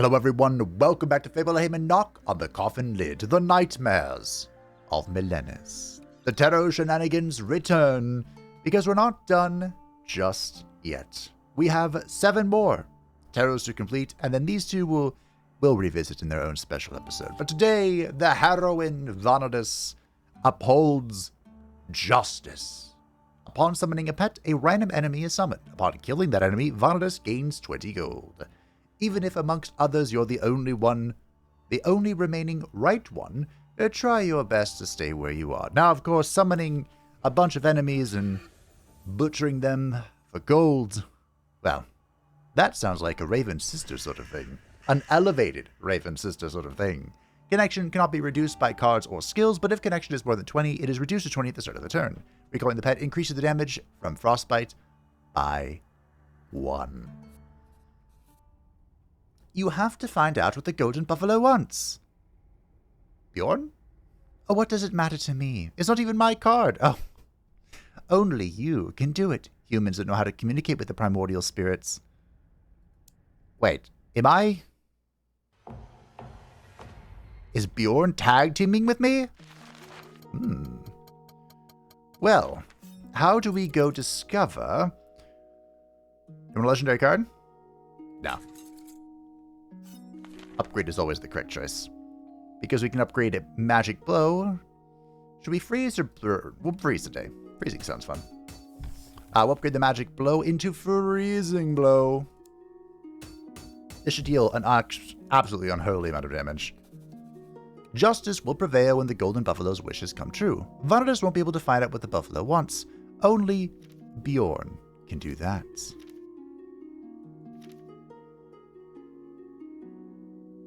Hello everyone, welcome back to Fableheim and Knock on the Coffin lid, the nightmares of Milenis. The tarot shenanigans return, because we're not done just yet. We have 7 more tarots to complete, and then these two we'll revisit in their own special episode. But today, the heroine Vanadis upholds justice. Upon summoning a pet, a random enemy is summoned. Upon killing that enemy, Vanadis gains 20 gold. Even if amongst others you're the only remaining right one, try your best to stay where you are. Now, of course, summoning a bunch of enemies and butchering them for gold, well, that sounds like a Raven Sister sort of thing. An elevated Raven Sister sort of thing. Connection cannot be reduced by cards or skills, but if connection is more than 20, it is reduced to 20 at the start of the turn. Recalling the pet increases the damage from Frostbite by 1. You have to find out what the Golden Buffalo wants. Bjorn? Oh, what does it matter to me? It's not even my card. Oh, only you can do it. Humans that know how to communicate with the primordial spirits. Wait, am I? Is Bjorn tag teaming with me? Well, how do we go discover? You want a legendary card? No. Upgrade is always the correct choice. Because we can upgrade a magic blow. Should we freeze or we'll freeze today. Freezing sounds fun. We'll upgrade the magic blow into freezing blow. This should deal an absolutely unholy amount of damage. Justice will prevail when the Golden Buffalo's wishes come true. Vanadis won't be able to find out what the buffalo wants. Only Bjorn can do that.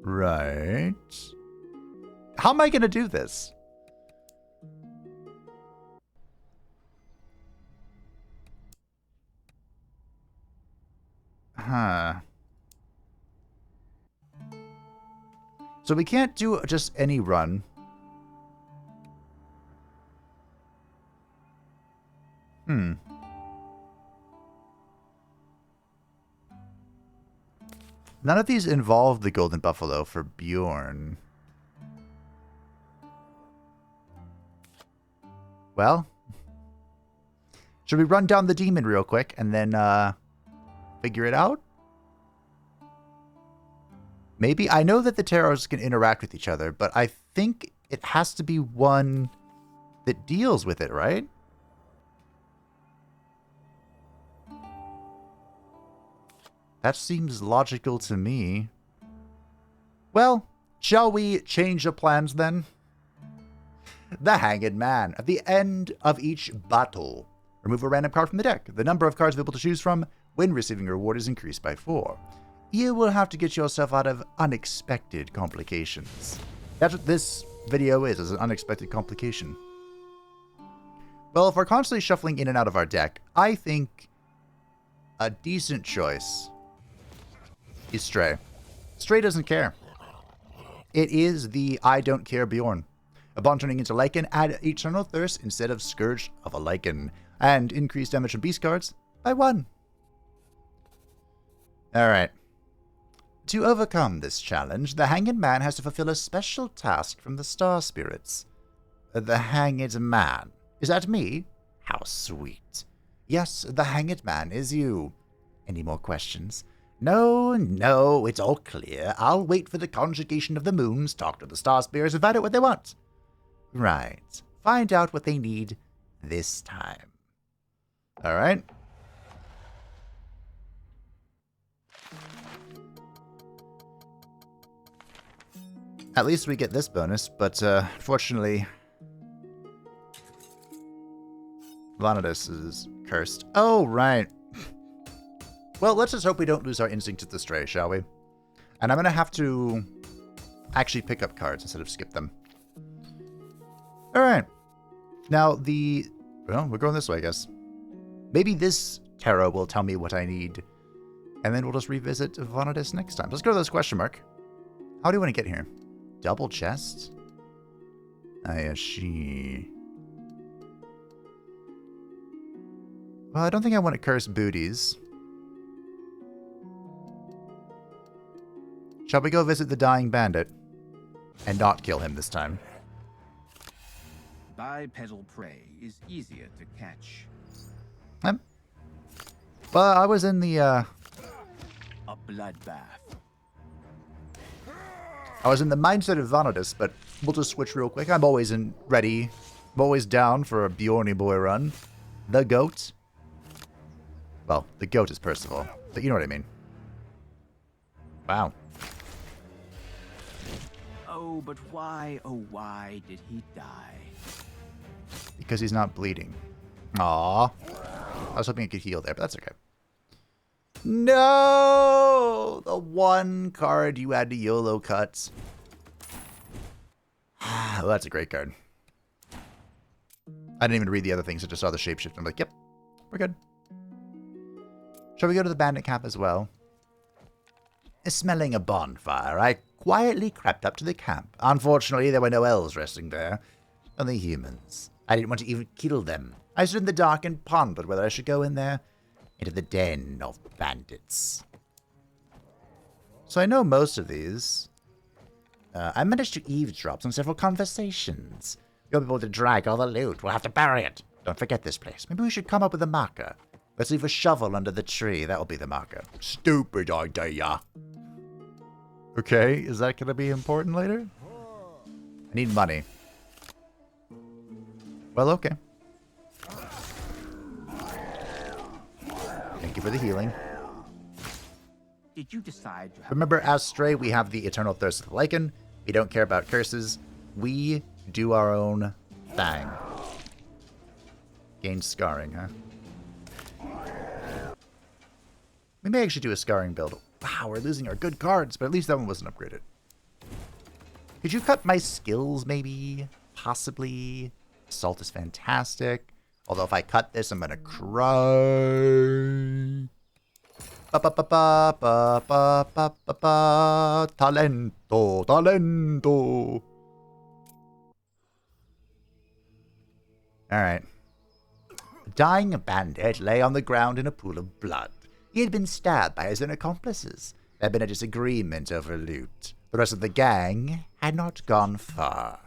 Right. How am I going to do this? So we can't do just any run. None of these involve the Golden Buffalo for Bjorn. Well, should we run down the demon real quick and then figure it out? Maybe. I know that the tarots can interact with each other, but I think it has to be one that deals with it, right? That seems logical to me. Well, shall we change the plans then? The Hanged Man. At the end of each battle, remove a random card from the deck. The number of cards available to choose from when receiving a reward is increased by 4. You will have to get yourself out of unexpected complications. That's what this video is an unexpected complication. Well, if we're constantly shuffling in and out of our deck, I think a decent choice is Stray. Stray doesn't care. It is the I don't care Bjorn. Upon turning into Lycan, add Eternal Thirst instead of Scourge of a Lycan, and increase damage from beast cards by 1. Alright. To overcome this challenge, the Hanged Man has to fulfill a special task from the Star Spirits. The Hanged Man. Is that me? How sweet. Yes, the Hanged Man is you. Any more questions? No, it's all clear. I'll wait for the conjugation of the moons, talk to the Star Spirits, and find out what they want. Right. Find out what they need this time. Alright. At least we get this bonus, but unfortunately, Vanadis is cursed. Oh, right. Well, let's just hope we don't lose our instinct to the Stray, shall we? And I'm going to have to actually pick up cards instead of skip them. Alright. Now, well, we're going this way, I guess. Maybe this tarot will tell me what I need. And then we'll just revisit Vanadis next time. Let's go to this question mark. How do you want to get here? Double chest? Ayashi. Well, I don't think I want to curse booties. Shall we go visit the dying bandit? And not kill him this time. Bipedal prey is easier to catch. Well, I was in the, A bloodbath. I was in the mindset of Vanadis, but we'll just switch real quick. I'm always ready. I'm always down for a Bjorny boy run. The goat. Well, the goat is Percival, but you know what I mean. Wow. Oh, but why, oh why did he die? Because he's not bleeding. Aww. I was hoping I could heal there, but that's okay. No! The one card you had to YOLO cut. Well, that's a great card. I didn't even read the other things, I just saw the shapeshift. I'm like, yep, we're good. Shall we go to the bandit camp as well? Smelling a bonfire, I quietly crept up to the camp. Unfortunately, there were no elves resting there, only humans. I didn't want to even kill them. I stood in the dark and pondered whether I should go in there, into the den of bandits. So I know most of these. I managed to eavesdrop on several conversations. You'll be able to drag all the loot. We'll have to bury it. Don't forget this place. Maybe we should come up with a marker. Let's leave a shovel under the tree. That'll be the marker. Stupid idea. Okay, is that going to be important later? I need money. Well, okay. Thank you for the healing. Did you decide to have... Remember, as Stray, we have the Eternal Thirst of the Lycan. We don't care about curses. We do our own thing. Gain scarring, huh? We may actually do a scarring build. Wow, we're losing our good cards, but at least that one wasn't upgraded. Could you cut my skills, maybe? Possibly. Assault is fantastic. Although if I cut this, I'm gonna cry. Talento, talento. Alright. A dying bandit lay on the ground in a pool of blood. He had been stabbed by his own accomplices. There had been a disagreement over loot. The rest of the gang had not gone far.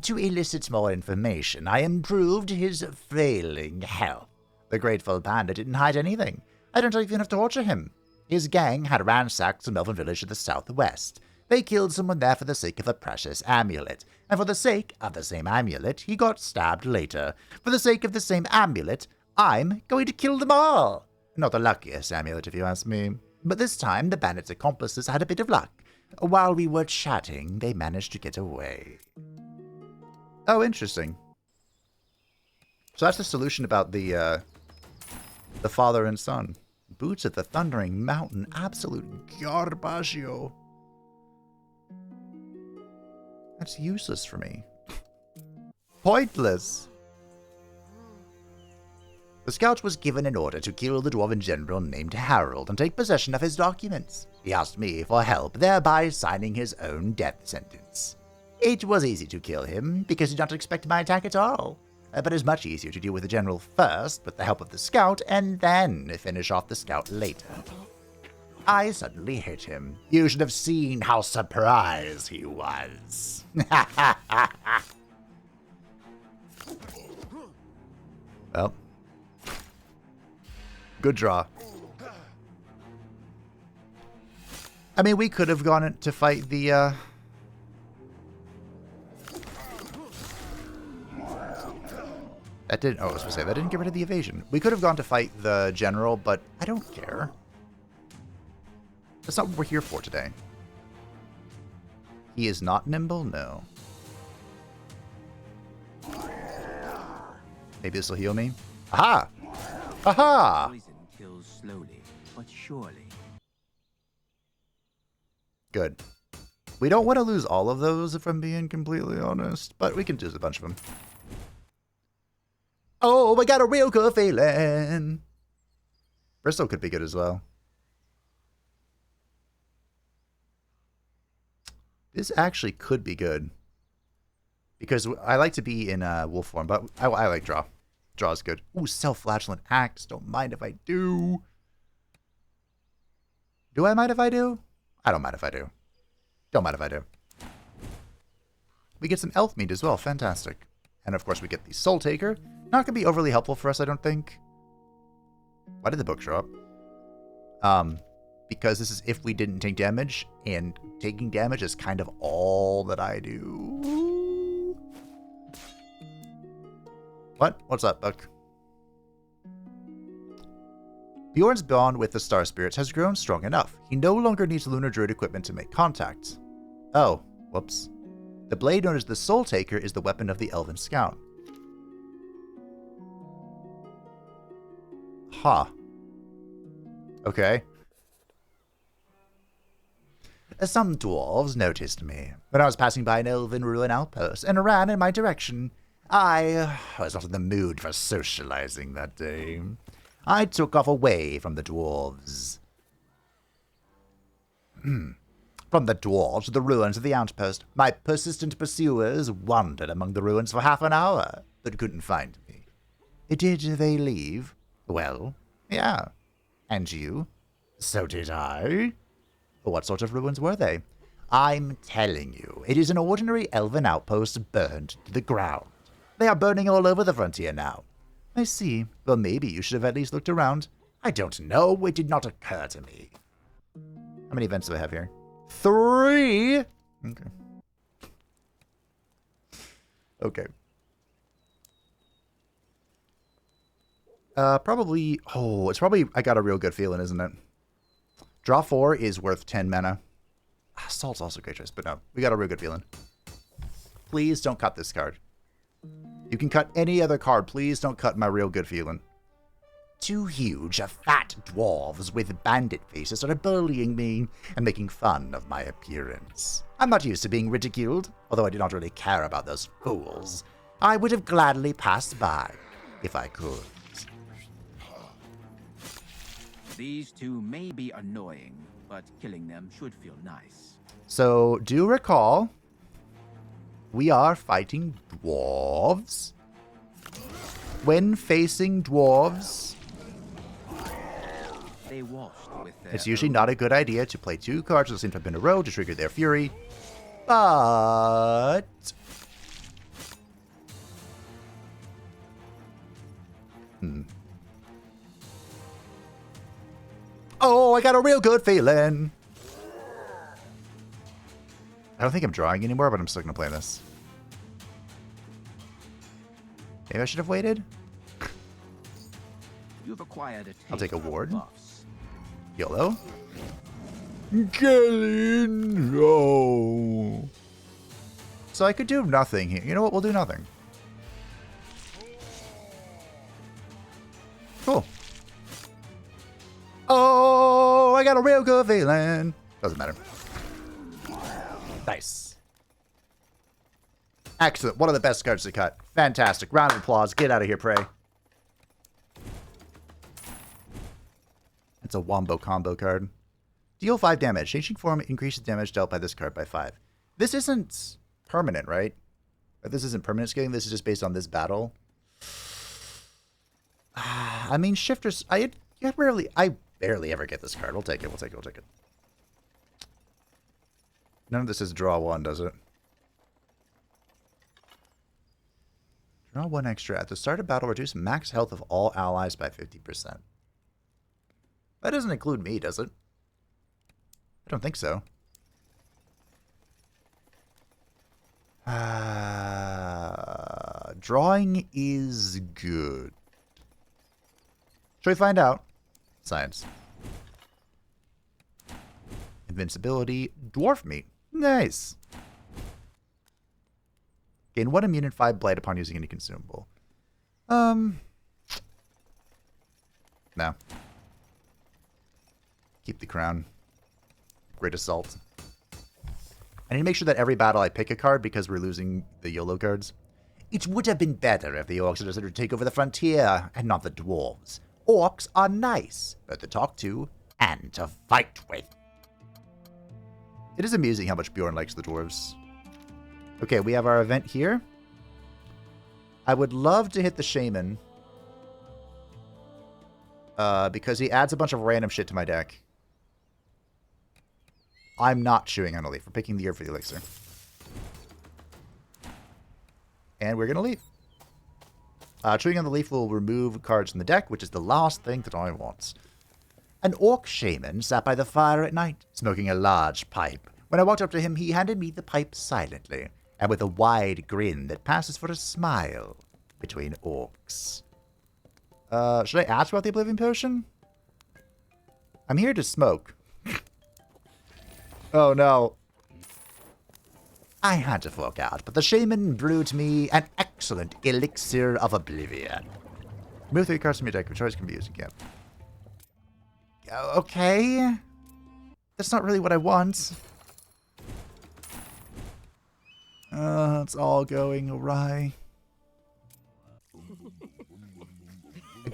To elicit more information, I improved his failing health. The grateful bandit didn't hide anything. I don't even have to torture him. His gang had ransacked some elven village to the southwest. They killed someone there for the sake of a precious amulet. And for the sake of the same amulet, he got stabbed later. For the sake of the same amulet, I'm going to kill them all. Not the luckiest amulet, if you ask me. But this time, the bandit's accomplices had a bit of luck. While we were chatting, they managed to get away. Oh, interesting. So that's the solution about the father and son. Boots at the Thundering Mountain. Absolute garbaggio. That's useless for me. Pointless. The scout was given an order to kill the dwarven general named Harold and take possession of his documents. He asked me for help, thereby signing his own death sentence. It was easy to kill him, because he did not expect my attack at all. But it was much easier to deal with the general first, with the help of the scout, and then finish off the scout later. I suddenly hit him. You should have seen how surprised he was. Well. Good draw. I mean, we could have gone to fight the, That didn't, oh, I was going to say, that didn't get rid of the evasion. We could have gone to fight the general, but I don't care. That's not what we're here for today. He is not nimble? No. Maybe this will heal me? Aha! Aha! Poison kills slowly, but surely. Good. We don't want to lose all of those, if I'm being completely honest, but we can do a bunch of them. Oh, I got a real good feeling. Bristol could be good as well. This actually could be good. Because I like to be in wolf form, but I like draw. Draw is good. Ooh, self-flagellant axe. Don't mind if I do. Do I mind if I do? I don't mind if I do. Don't mind if I do. We get some elf meat as well. Fantastic. And of course we get the Soul Taker. Not going to be overly helpful for us, I don't think. Why did the book show up? Because this is if we didn't take damage, and taking damage is kind of all that I do. What? What's up, book? Bjorn's bond with the Star Spirits has grown strong enough. He no longer needs Lunar Druid equipment to make contact. Oh, whoops. The blade known as the Soul Taker is the weapon of the Elven Scout. Huh. Okay. Some dwarves noticed me when I was passing by an elven ruin outpost and ran in my direction. I was not in the mood for socializing that day. I took off away from the dwarves. From the dwarves to the ruins of the outpost. My persistent pursuers wandered among the ruins for half an hour, but couldn't find me. Did they leave? Well, yeah. And you? So did I. What sort of ruins were they? I'm telling you, it is an ordinary elven outpost burned to the ground. They are burning all over the frontier now. I see. Well, maybe you should have at least looked around. I don't know. It did not occur to me. How many events do I have here? 3! Okay. Okay. Probably... Oh, it's probably... I got a real good feeling, isn't it? Draw 4 is worth 10 mana. Salt's also a great choice, but no. We got a real good feeling. Please don't cut this card. You can cut any other card. Please don't cut my real good feeling. 2 huge, fat dwarves with bandit faces started bullying me and making fun of my appearance. I'm not used to being ridiculed, although I do not really care about those fools. I would have gladly passed by if I could. These two may be annoying, but killing them should feel nice. So, do recall, we are fighting dwarves. When facing dwarves, They washed with their it's usually not a good idea to play 2 cards at the same time in a row to trigger their fury. But... Oh, I got a real good feeling. I don't think I'm drawing anymore, but I'm still going to play this. Maybe I should have waited. You've acquired a I'll take a taste of ward. buffs. YOLO. Killing. No. So I could do nothing here. You know what? We'll do nothing. Cool. Oh, I got a real good feeling. Doesn't matter. Nice. Excellent. One of the best cards to cut. Fantastic. Round of applause. Get out of here, Prey. It's a wombo combo card. Deal 5 damage. Changing form increases damage dealt by this card by 5. This isn't permanent, right? This isn't permanent scaling. This is just based on this battle. I mean, shifters. I barely ever get this card. We'll take it. We'll take it. We'll take it. None of this is draw 1, does it? Draw 1 extra. At the start of battle, reduce max health of all allies by 50%. That doesn't include me, does it? I don't think so. Drawing is good. Shall we find out? Science. Invincibility. Dwarf meat. Nice. Gain 1 immune and 5 blight upon using any consumable. No. Keep the crown. Great Assault. I need to make sure that every battle I pick a card because we're losing the YOLO cards. It would have been better if the orcs had decided to take over the frontier and not the dwarves. Orcs are nice, both to talk to and to fight with. It is amusing how much Bjorn likes the dwarves. Okay, we have our event here. I would love to hit the shaman. Because he adds a bunch of random shit to my deck. I'm not chewing on a leaf. We're picking the herb for the elixir. And we're going to leave. Chewing on the leaf will remove cards from the deck, which is the last thing that I want. An orc shaman sat by the fire at night, smoking a large pipe. When I walked up to him, he handed me the pipe silently, and with a wide grin that passes for a smile between orcs. Should I ask about the Oblivion Potion? I'm here to smoke. Oh no. I had to fork out, but the shaman brewed me an excellent elixir of oblivion. Move 3 cards from your deck, which choice can be used again. Okay. That's not really what I want. It's all going awry.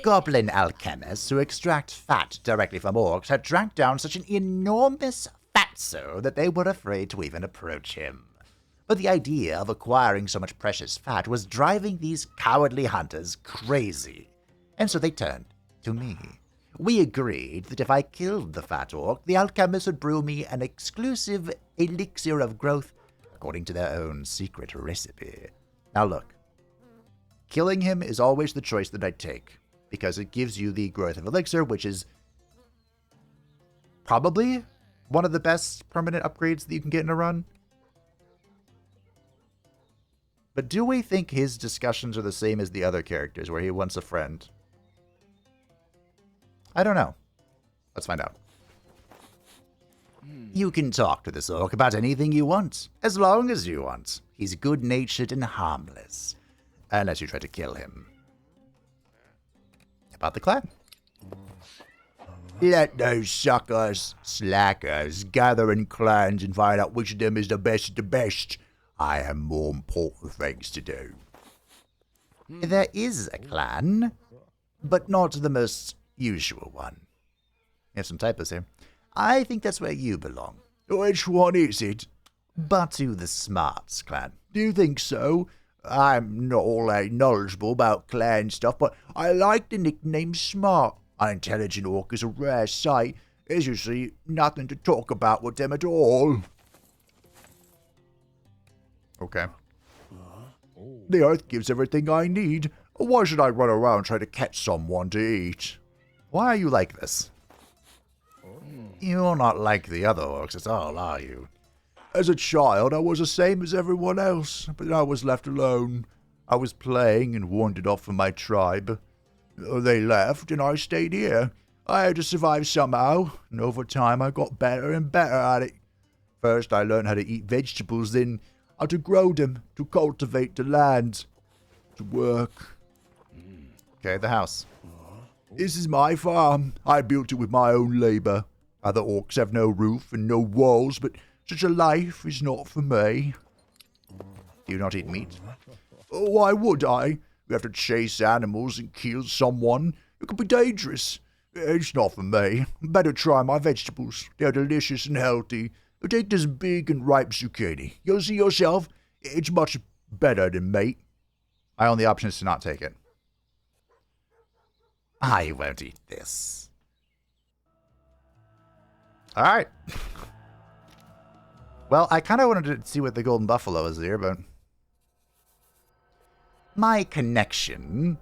Goblin alchemists who extract fat directly from orcs had drank down such an enormous fatso that they were afraid to even approach him. But the idea of acquiring so much precious fat was driving these cowardly hunters crazy, and so they turned to me. We agreed that if I killed the fat orc, the alchemists would brew me an exclusive elixir of growth according to their own secret recipe. Now look, killing him is always the choice that I take, because it gives you the growth of elixir, which is probably one of the best permanent upgrades that you can get in a run. But do we think his discussions are the same as the other characters, where he wants a friend? I don't know. Let's find out. You can talk to this orc about anything you want, as long as you want. He's good-natured and harmless, unless you try to kill him. About the clan. Let those suckers, slackers, gather in clans and find out which of them is the best of the best. I have more important things to do. There is a clan, but not the most usual one. We have some typos here. I think that's where you belong. Which one is it? Batu the Smarts clan. Do you think so? I'm not all that knowledgeable about clan stuff, but I like the nickname Smart. An intelligent orc is a rare sight. There's usually nothing to talk about with them at all. Okay. The earth gives everything I need. Why should I run around trying to catch someone to eat? Why are you like this? You're not like the other orcs at all, are you? As a child, I was the same as everyone else, but I was left alone. I was playing and wandered off from my tribe. They left, and I stayed here. I had to survive somehow, and over time I got better and better at it. First, I learned how to eat vegetables, then how to grow them, to cultivate the land, to work. Okay, the house. This is my farm. I built it with my own labor. Other orcs have no roof and no walls, but such a life is not for me. Do you not eat meat? Why would I? You have to chase animals and kill someone. It could be dangerous. It's not for me. Better try my vegetables. They're delicious and healthy. Take this big and ripe zucchini. You'll see yourself. It's much better than meat. My only option is to not take it. I won't eat this. Alright. Well, I kind of wanted to see what the golden buffalo is here, but... My connection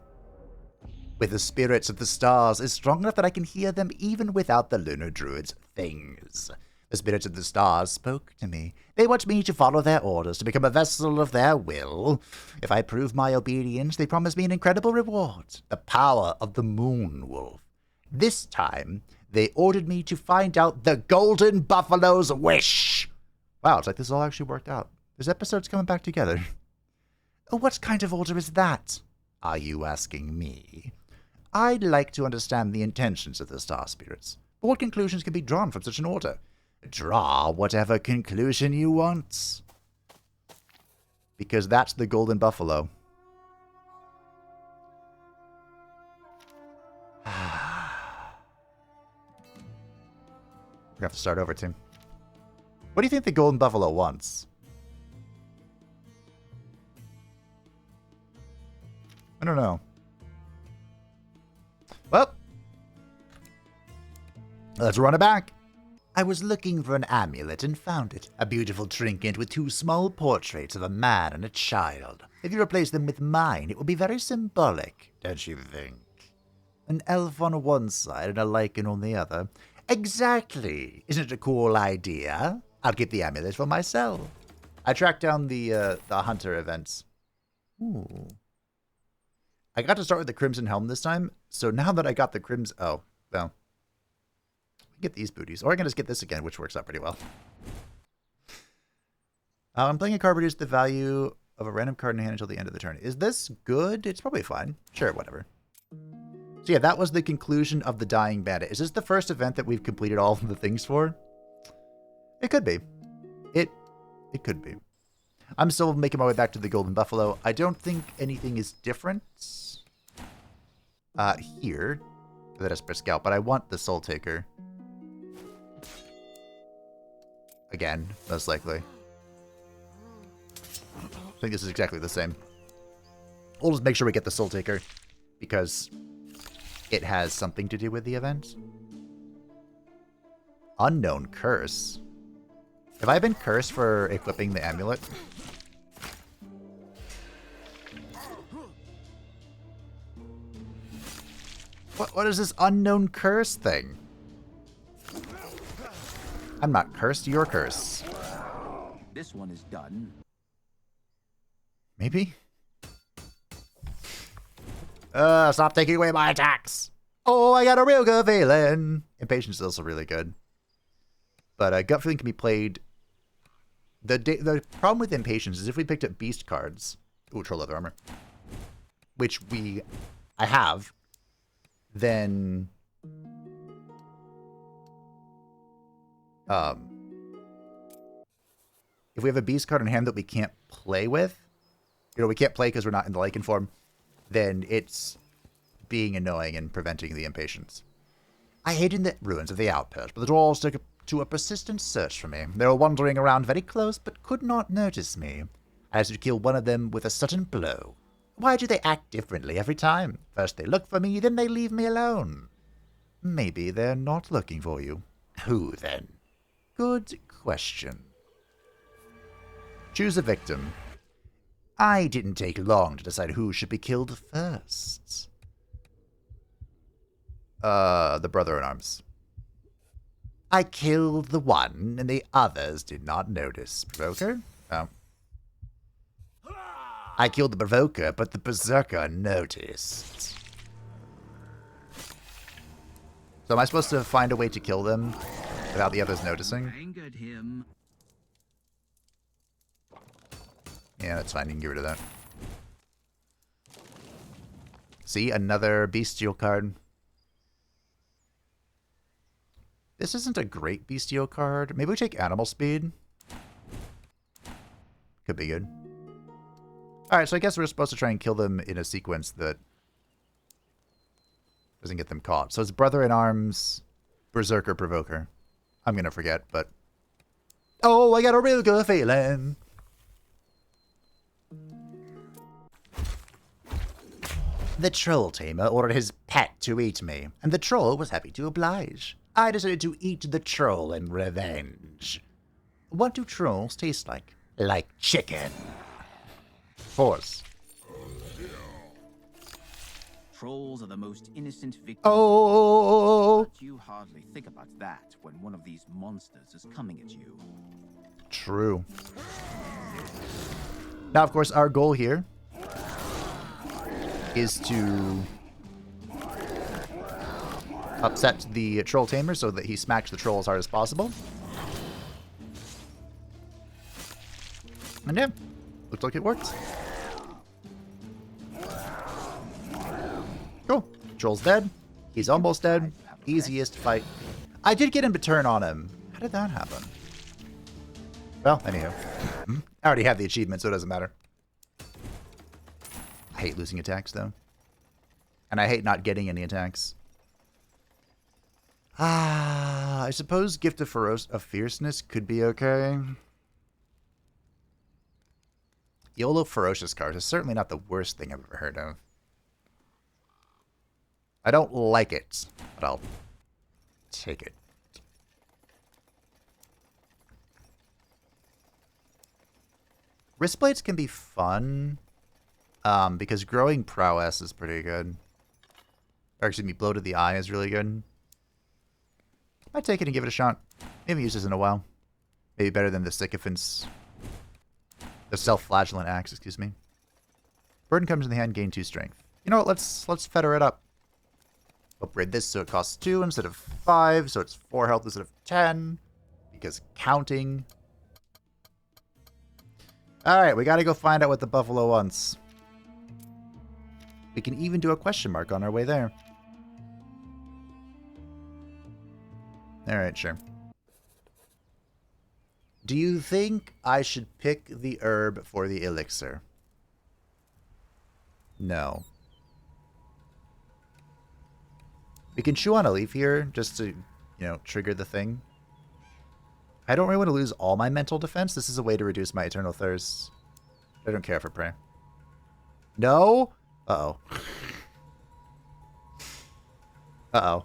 with the spirits of the stars is strong enough that I can hear them even without the lunar druid's things. The spirits of the stars spoke to me. They want me to follow their orders, to become a vessel of their will. If I prove my obedience, they promise me an incredible reward, the power of the moon wolf. This time, they ordered me to find out the golden buffalo's wish. Wow, it's like this all actually worked out. This episode's coming back together. What kind of order is that? Are you asking me? I'd like to understand the intentions of the star spirits. But what conclusions can be drawn from such an order? Draw whatever conclusion you want. Because that's the golden buffalo. We're going to have to start over, Tim. What do you think the golden buffalo wants? I don't know. Well, let's run it back. I was looking for an amulet and found it. A beautiful trinket with 2 small portraits of a man and a child. If you replace them with mine, it will be very symbolic, don't you think? An elf on one side and a lichen on the other. Exactly. Isn't it a cool idea? I'll keep the amulet for myself. I tracked down the hunter events. Ooh. I got to start with the Crimson Helm this time, so now that I got the Crimson... Oh, well. Get these booties. Or I can just get this again, which works out pretty well. I'm playing a card reduces the value of a random card in hand until the end of the turn. Is this good? It's probably fine. Sure, whatever. So yeah, that was the conclusion of the Dying Bandit. Is this the first event that we've completed all of the things for? It could be. It could be. I'm still making my way back to the Golden Buffalo. I don't think anything is different here for the Desperate Scout, but I want the Soul Taker. Again, most likely. I think this is exactly the same. We'll just make sure we get the Soul Taker, because it has something to do with the event. Unknown Curse. Have I been cursed for equipping the amulet? What is this unknown curse thing? I'm not cursed, you're cursed. This one is done. Maybe? Stop taking away my attacks! Oh, I got a real good feeling! Impatience is also really good. But gut feeling can be played... The problem with Impatience is if we picked up beast cards... Ooh, Troll Leather Armor. Which I have. Then... if we have a beast card in hand that we can't play with... we can't play because we're not in the Lycan form, then it's being annoying and preventing the Impatience. I hid in the ruins of the outpost, but the dwarves took to a persistent search for me. They were wandering around very close, but could not notice me. I had to kill one of them with a sudden blow. Why do they act differently every time? First they look for me, then they leave me alone. Maybe they're not looking for you. Who, then? Good question. Choose a victim. I didn't take long to decide who should be killed first. The brother-in-arms. I killed the one, and the others did not notice. Provoker? Oh. I killed the Provoker, but the Berserker noticed. So am I supposed to find a way to kill them without the others noticing? Angered him. Yeah, that's fine. You can get rid of that. See, another bestial card. This isn't a great bestial card. Maybe we take Animal Speed. Could be good. Alright, so I guess we're supposed to try and kill them in a sequence that doesn't get them caught. So it's Brother-in-Arms, Berserker, Provoker. I'm gonna forget, but... Oh, I got a real good feeling! The Troll Tamer ordered his pet to eat me, and the Troll was happy to oblige. I decided to eat the Troll in revenge. What do trolls taste like? Like chicken. Horse. Trolls are the most innocent victims. Oh! But you hardly think about that when one of these monsters is coming at you. True. Now, of course, our goal here is to upset the Troll Tamer so that he smacks the troll as hard as possible. And yeah, looks like it works. Cool. Troll's dead. He's almost dead. Easiest fight. I did get him to turn on him. How did that happen? Well, anyhow. I already have the achievement, so it doesn't matter. I hate losing attacks, though. And I hate not getting any attacks. I suppose Gift of Fierceness could be okay. YOLO Ferocious card is certainly not the worst thing I've ever heard of. I don't like it, but I'll take it. Wristblades can be fun, because growing prowess is pretty good. Or excuse me, blow to the eye is really good. I'd take it and give it a shot. We haven't used this in a while. Maybe better than the sycophant's... The self-flagellant axe, excuse me. Burden comes in the hand, gain 2 strength. You know what, let's feather it up. Upgrade this so it costs 2 instead of 5, so it's 4 health instead of 10. Because counting. Alright, we gotta go find out what the buffalo wants. We can even do a question mark on our way there. Alright, sure. Do you think I should pick the herb for the elixir? No. We can chew on a leaf here just to, trigger the thing. I don't really want to lose all my mental defense. This is a way to reduce my eternal thirst. I don't care for prey. No? Uh-oh. Uh-oh.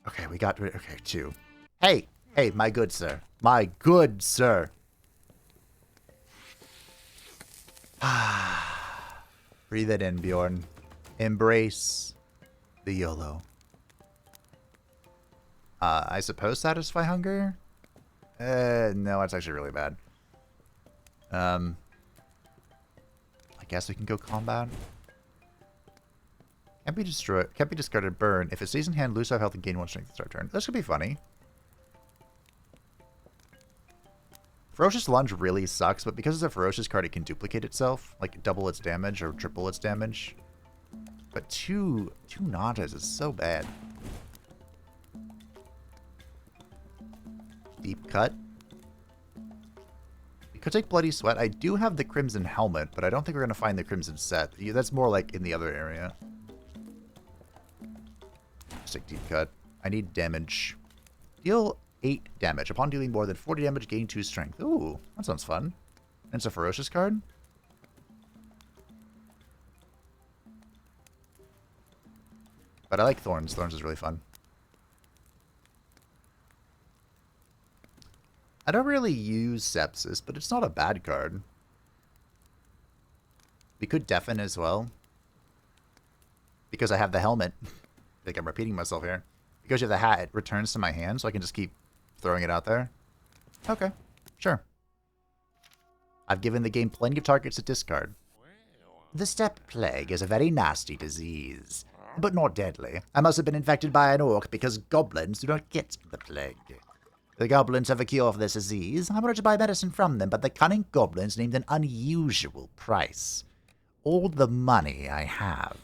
Okay, we got... Okay, 2. Hey! Hey, my good sir. My good sir. Breathe it in, Bjorn. Embrace the YOLO. I suppose satisfy hunger? No, that's actually really bad. I guess we can go combat. Can't be destroyed. Can't be discarded. Burn. If it stays in hand, lose 5 health and gain 1 strength to start turn. This could be funny. Ferocious Lunge really sucks, but because it's a Ferocious card, it can duplicate itself. Like, double its damage or triple its damage. But two Natas is so bad. Deep Cut. We could take Bloody Sweat. I do have the Crimson Helmet, but I don't think we're going to find the Crimson Set. That's more like in the other area. Just take Deep Cut. I need damage. Deal 8 damage. Upon dealing more than 40 damage, gain 2 strength. Ooh, that sounds fun. And it's a Ferocious card? But I like Thorns. Thorns is really fun. I don't really use Sepsis, but it's not a bad card. We could Deafen as well. Because I have the helmet. I think I'm repeating myself here. Because you have the hat, it returns to my hand, so I can just keep throwing it out there. Okay, sure. I've given the game plenty of targets to discard. The Steppe Plague is a very nasty disease, but not deadly. I must have been infected by an orc because goblins do not get the plague. The goblins have a cure for this disease. I wanted to buy medicine from them, but the cunning goblins named an unusual price. All the money I have.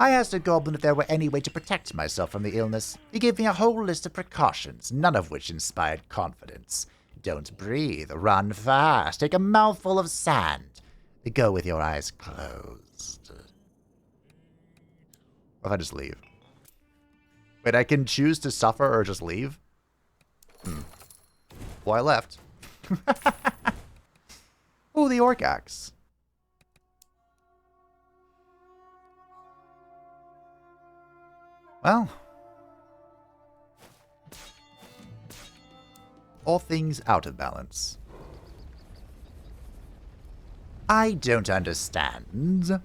I asked a goblin if there were any way to protect myself from the illness. He gave me a whole list of precautions, none of which inspired confidence. Don't breathe, run fast, take a mouthful of sand. Go with your eyes closed. What if I just leave? Wait, I can choose to suffer or just leave? Well, I left. Oh, the Orc Axe. Well. All things out of balance. I don't understand.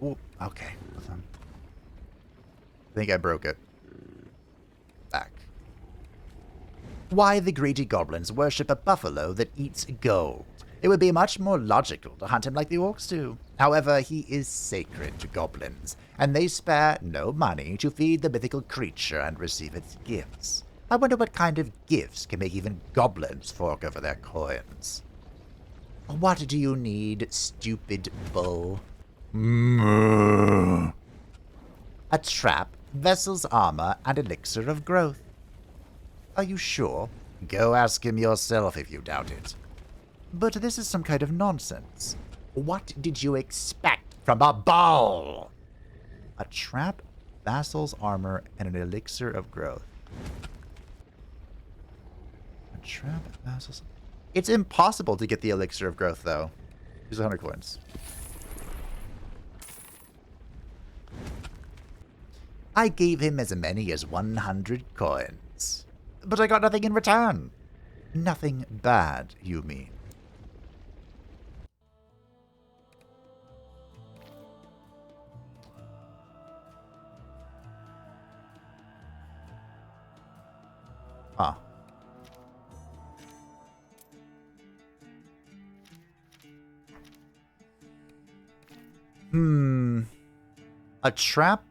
Oh, okay. I think I broke it. Back. Why the greedy goblins worship a buffalo that eats gold. It would be much more logical to hunt him like the orcs do. However, he is sacred to goblins, and they spare no money to feed the mythical creature and receive its gifts. I wonder what kind of gifts can make even goblins fork over their coins. What do you need, stupid bull? A trap, vessel's armor, and elixir of growth. Are you sure? Go ask him yourself if you doubt it. But this is some kind of nonsense. What did you expect from a bull? A trap, vassal's armor, and an elixir of growth. A trap, vassal's... It's impossible to get the elixir of growth, though. Use 100 coins. I gave him as many as 100 coins. But I got nothing in return. Nothing bad, you mean? Huh. A trap?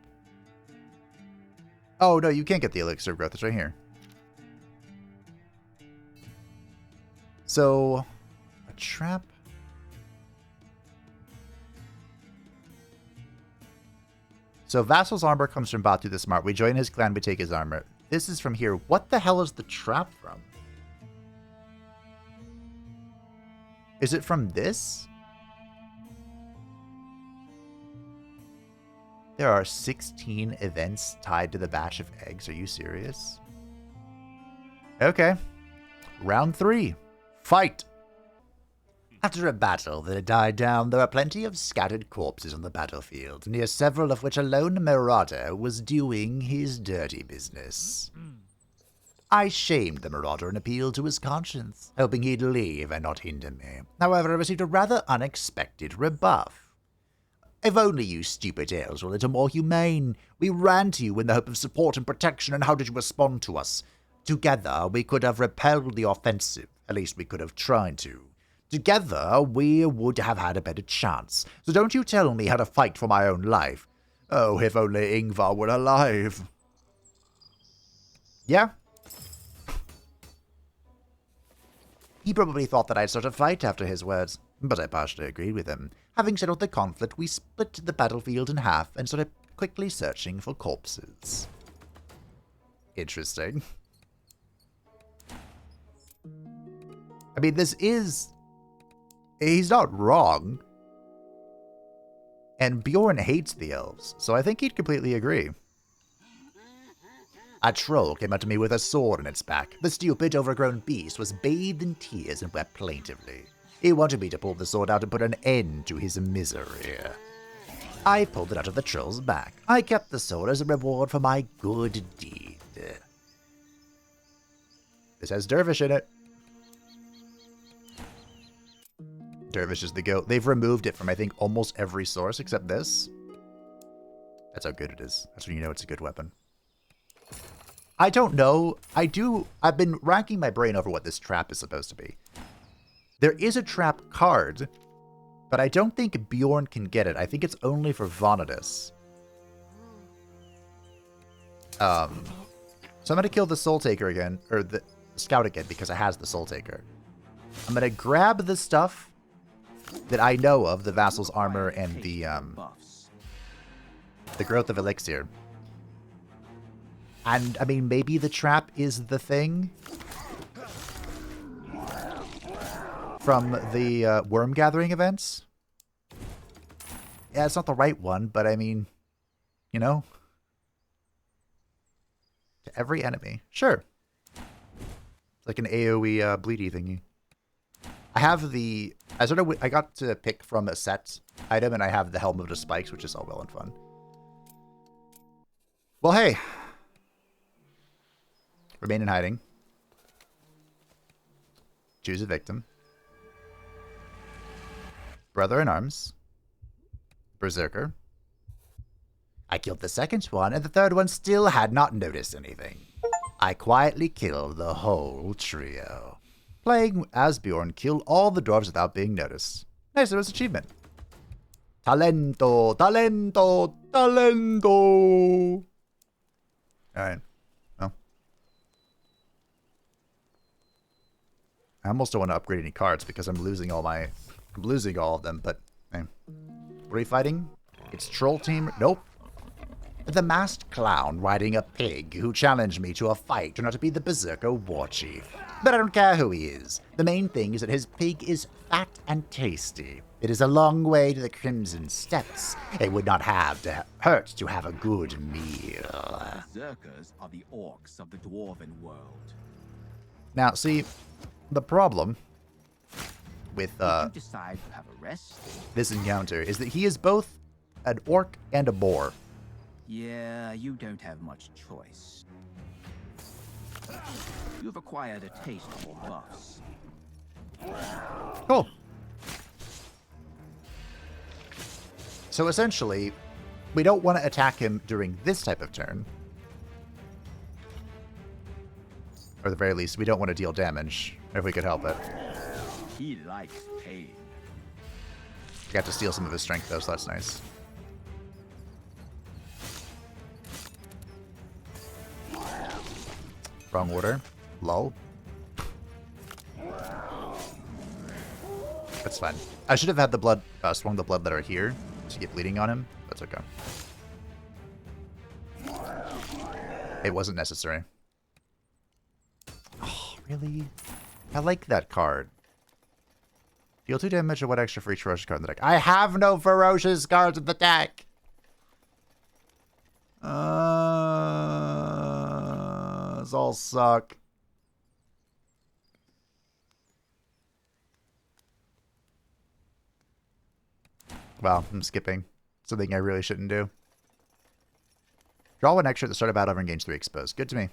Oh, no, you can't get the elixir of growth. It's right here. So, a trap? So, Vassal's armor comes from Batu the Smart. We join his clan, we take his armor. This is from here. What the hell is the trap from? Is it from this? There are 16 events tied to the batch of eggs. Are you serious? Okay. Round 3. Fight! After a battle that had died down, there were plenty of scattered corpses on the battlefield, near several of which a lone marauder was doing his dirty business. I shamed the marauder and appealed to his conscience, hoping he'd leave and not hinder me. However, I received a rather unexpected rebuff. If only you stupid elves were a little more humane. We ran to you in the hope of support and protection, and how did you respond to us? Together, we could have repelled the offensive. At least we could have tried to. Together, we would have had a better chance. So don't you tell me how to fight for my own life. Oh, if only Ingvar were alive. Yeah? He probably thought that I'd start a fight after his words, but I partially agreed with him. Having settled the conflict, we split the battlefield in half and started quickly searching for corpses. Interesting. I mean, this is... He's not wrong. And Bjorn hates the elves, so I think he'd completely agree. A troll came up to me with a sword in its back. The stupid, overgrown beast was bathed in tears and wept plaintively. He wanted me to pull the sword out and put an end to his misery. I pulled it out of the troll's back. I kept the sword as a reward for my good deed. This has Dervish in it. Dervish is the goat. They've removed it from, I think, almost every source except this. That's how good it is. That's when you know it's a good weapon. I don't know. I've been racking my brain over what this trap is supposed to be. There is a trap card, but I don't think Bjorn can get it. I think it's only for Vanitas. So I'm going to kill the Soul Taker again, or the Scout again, because it has the Soul Taker. I'm going to grab the stuff that I know of, the Vassal's armor and the growth of elixir. And, I mean, maybe the trap is the thing from the worm gathering events. Yeah, it's not the right one, but I mean, you know, to every enemy. Sure. It's like an AoE bleedy thingy. I have the... I got to pick from a set item, and I have the Helm of the Spikes, which is all well and fun. Well, hey. Remain in hiding. Choose a victim. Brother in arms. Berserker. I killed the second one, and the third one still had not noticed anything. I quietly killed the whole trio. Playing as Bjorn killed all the dwarves without being noticed. Nice, there was an achievement. Talento, talento, talento. Alright. Well. I almost don't want to upgrade any cards because I'm losing all of them, but hey. What are we fighting? It's Troll Team. Nope. The masked clown riding a pig who challenged me to a fight turned out to be the Berserker War Chief. But I don't care who he is. The main thing is that his pig is fat and tasty. It is a long way to the Crimson Steppes. It would not have to hurt to have a good meal. Berserkers are the orcs of the dwarven world. Now, see, the problem with If you decide to have a rest, this encounter is that he is both an orc and a boar. yeah, you don't have much choice. You've acquired a taste for buffs. Cool. So essentially, we don't want to attack him during this type of turn. Or at the very least, we don't want to deal damage, if we could help it. He likes pain. I got to steal some of his strength, though, so that's nice. Wrong order. Lol. That's fine. I should have had the blood, swung the blood letter here to get bleeding on him. That's okay. It wasn't necessary. Oh, really? I like that card. Deal 2 damage or what extra for each ferocious card in the deck? I have no ferocious cards in the deck! These all suck. Well, I'm skipping. Something I really shouldn't do. Draw 1 extra at the start of battle and gains 3 exposed. Good to me.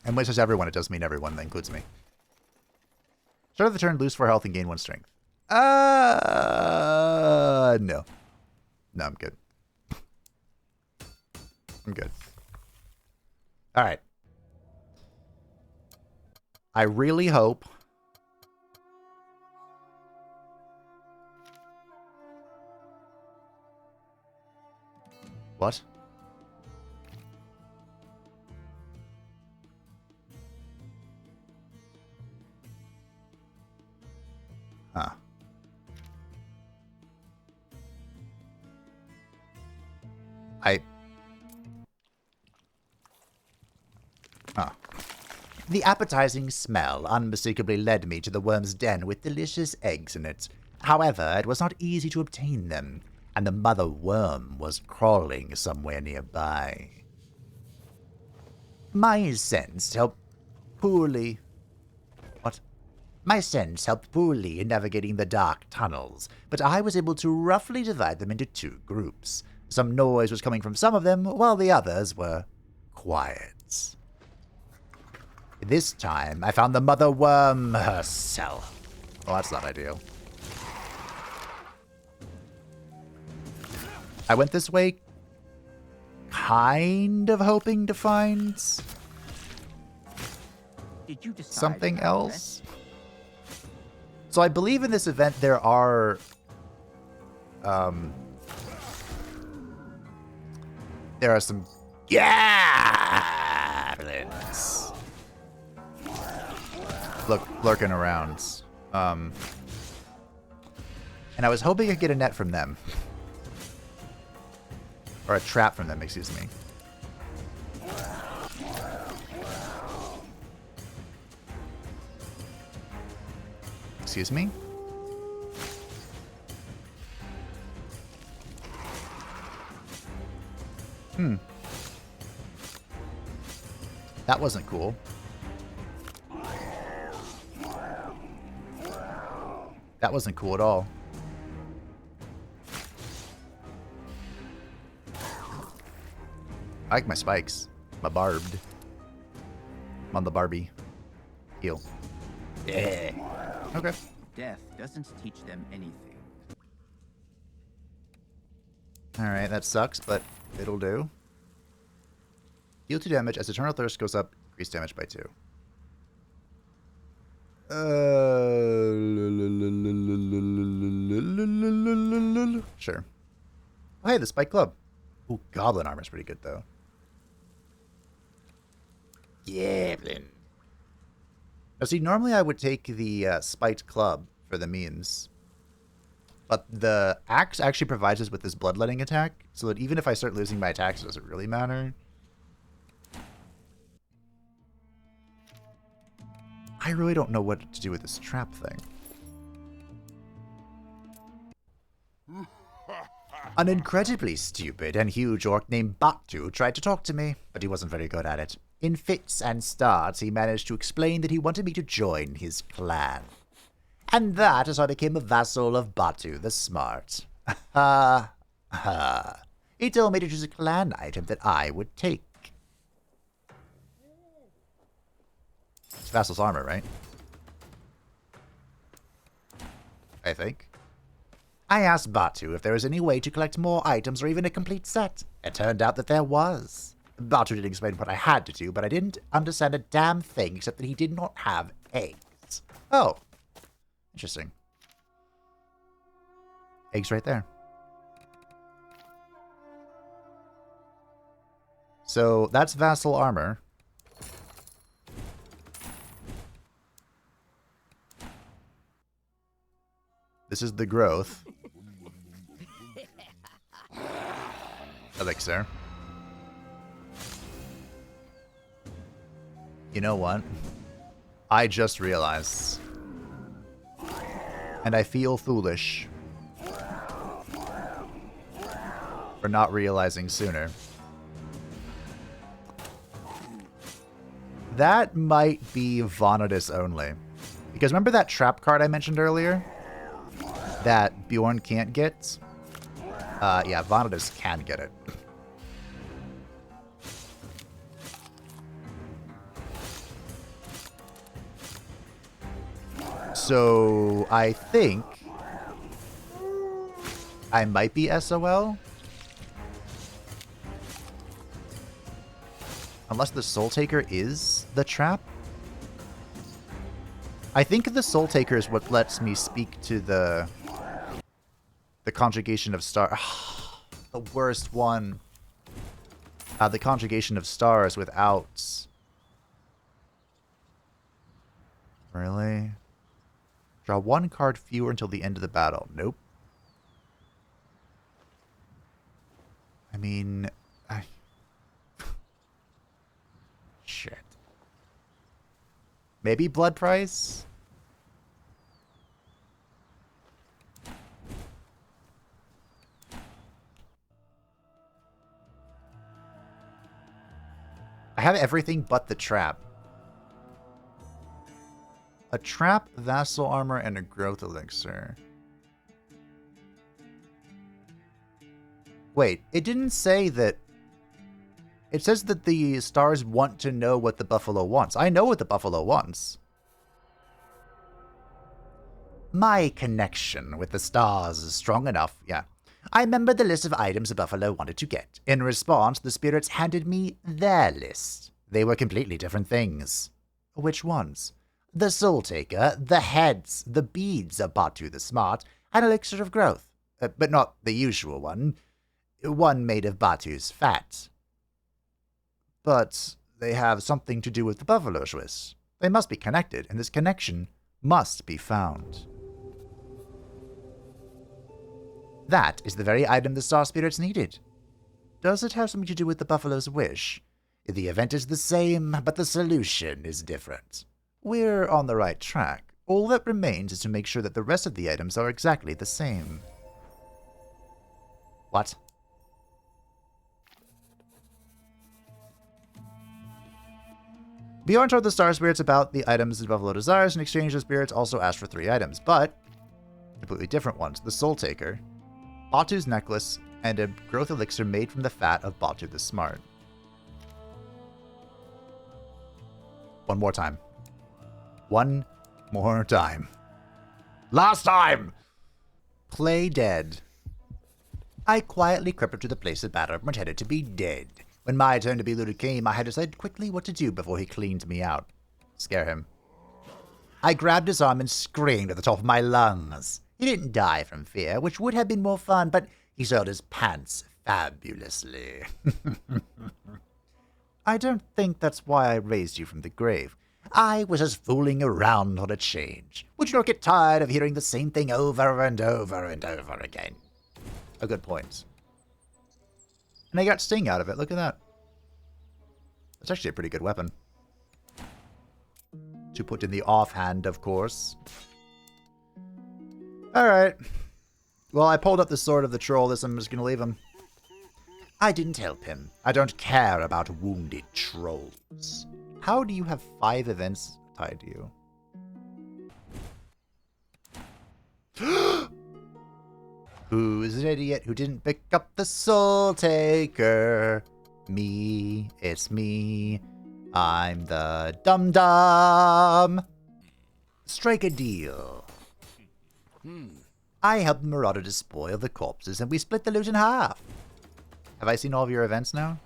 And when it says everyone, it does mean everyone. That includes me. Start of the turn, lose 4 health and gain 1 strength. No. No, I'm good. I'm good. Alright. I really hope... What? Huh. The appetizing smell unmistakably led me to the worm's den with delicious eggs in it. However, it was not easy to obtain them, and the mother worm was crawling somewhere nearby. My sense helped poorly in navigating the dark tunnels, but I was able to roughly divide them into 2 groups. Some noise was coming from some of them, while the others were quiet. This time, I found the mother worm herself. Well, that's not ideal. I went this way kind of hoping to find Did you decide something else. So I believe in this event there are some goblins lurking around. And I was hoping I'd get a net from them. Or a trap from them, excuse me. Excuse me? That wasn't cool. That wasn't cool at all. I like my spikes. My barbed. I'm on the Barbie. Heal. Yeah. Okay. Death doesn't teach them anything. Alright, that sucks, but it'll do. Deal 2 damage. As Eternal Thirst goes up, increase damage by 2. Sure. Oh, hey, the Spike Club. Ooh, Goblin armor's pretty good, though. Goblin. Now, see, normally I would take the Spiked Club for the means. But the axe actually provides us with this bloodletting attack, so that even if I start losing my attacks, it doesn't really matter. I really don't know what to do with this trap thing. An incredibly stupid and huge orc named Batu tried to talk to me, but he wasn't very good at it. In fits and starts, he managed to explain that he wanted me to join his clan. And that is how I became a vassal of Batu the Smart. Ha ha. He told me to choose a clan item that I would take. It's Vassal's armor, right? I think. I asked Batu if there was any way to collect more items or even a complete set. It turned out that there was. Batu didn't explain what I had to do, but I didn't understand a damn thing except that he did not have eggs. Oh. Interesting. Eggs right there. So that's Vassal armor. This is the growth. Elixir. You know what? I just realized. And I feel foolish for not realizing sooner. That might be Vanitas only. Because remember that trap card I mentioned earlier? That Bjorn can't get? Yeah, Vanitas can get it. So, I think I might be SOL. Unless the Soul Taker is the trap. I think the Soul Taker is what lets me speak to the conjugation of stars. The worst one. The conjugation of stars without... Really? Draw one card fewer until the end of the battle. Nope. I mean... Shit. Maybe Blood Price? I have everything but the trap. A trap, vassal armor, and a growth elixir. Wait, it didn't say that... It says that the stars want to know what the buffalo wants. I know what the buffalo wants. My connection with the stars is strong enough, yeah. I remember the list of items the buffalo wanted to get. In response, the spirits handed me their list. They were completely different things. Which ones? The Soul Taker, the heads, the beads of Batu the Smart, and Elixir of Growth. But not the usual one. One made of Batu's fat. But they have something to do with the buffalo Swiss. They must be connected, and this connection must be found. That is the very item the Star Spirits needed. Does it have something to do with the buffalo's wish? The event is the same, but the solution is different. We're on the right track. All that remains is to make sure that the rest of the items are exactly the same. What? Bjorn told the Star Spirits about the items the Buffalo desires. In exchange, the Spirits also asked for 3 items, but completely different ones. The Soul Taker, Batu's necklace, and a growth elixir made from the fat of Batu the Smart. One more time. One more time. Last time! Play dead. I quietly crept up to the place of battle and pretended to be dead. When my turn to be looted came, I had decided quickly what to do before he cleaned me out. Scare him. I grabbed his arm and screamed at the top of my lungs. He didn't die from fear, which would have been more fun, but he soiled his pants fabulously. I don't think that's why I raised you from the grave. I was just fooling around on a change. Would you not get tired of hearing the same thing over and over and over again? A good point. And I got Sting out of it. Look at that. That's actually a pretty good weapon. To put in the offhand, of course. Alright. Well, I pulled up the sword of the troll. I'm just going to leave him. I didn't help him. I don't care about wounded trolls. How do you have 5 events tied to you? Who's an idiot who didn't pick up the Soul Taker? Me. It's me. I'm the dum-dum. Strike a deal. I helped the Marauder despoil the corpses, and we split the loot in half. Have I seen all of your events now?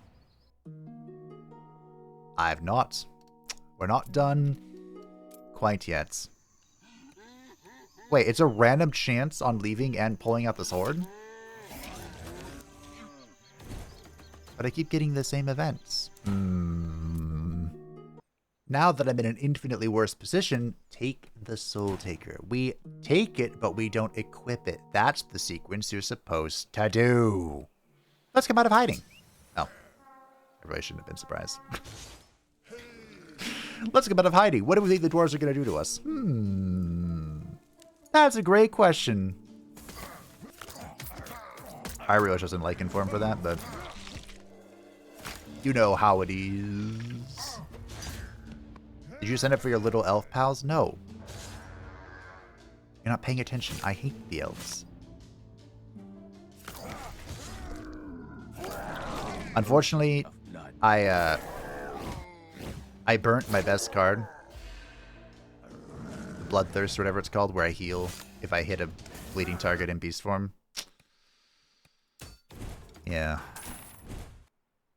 I've not. We're not done quite yet. Wait, it's a random chance on leaving and pulling out the sword? But I keep getting the same events. Now that I'm in an infinitely worse position, take the Soul Taker. We take it, but we don't equip it. That's the sequence you're supposed to do. Let's come out of hiding. Oh. I really shouldn't have been surprised. Let's come out of hiding. What do we think the dwarves are going to do to us? That's a great question. I really wasn't liking for him for that, but you know how it is. Did you sign up for your little elf pals? No. You're not paying attention. I hate the elves. Unfortunately, I burnt my best card. The Bloodthirst, whatever it's called, where I heal if I hit a bleeding target in beast form. Yeah.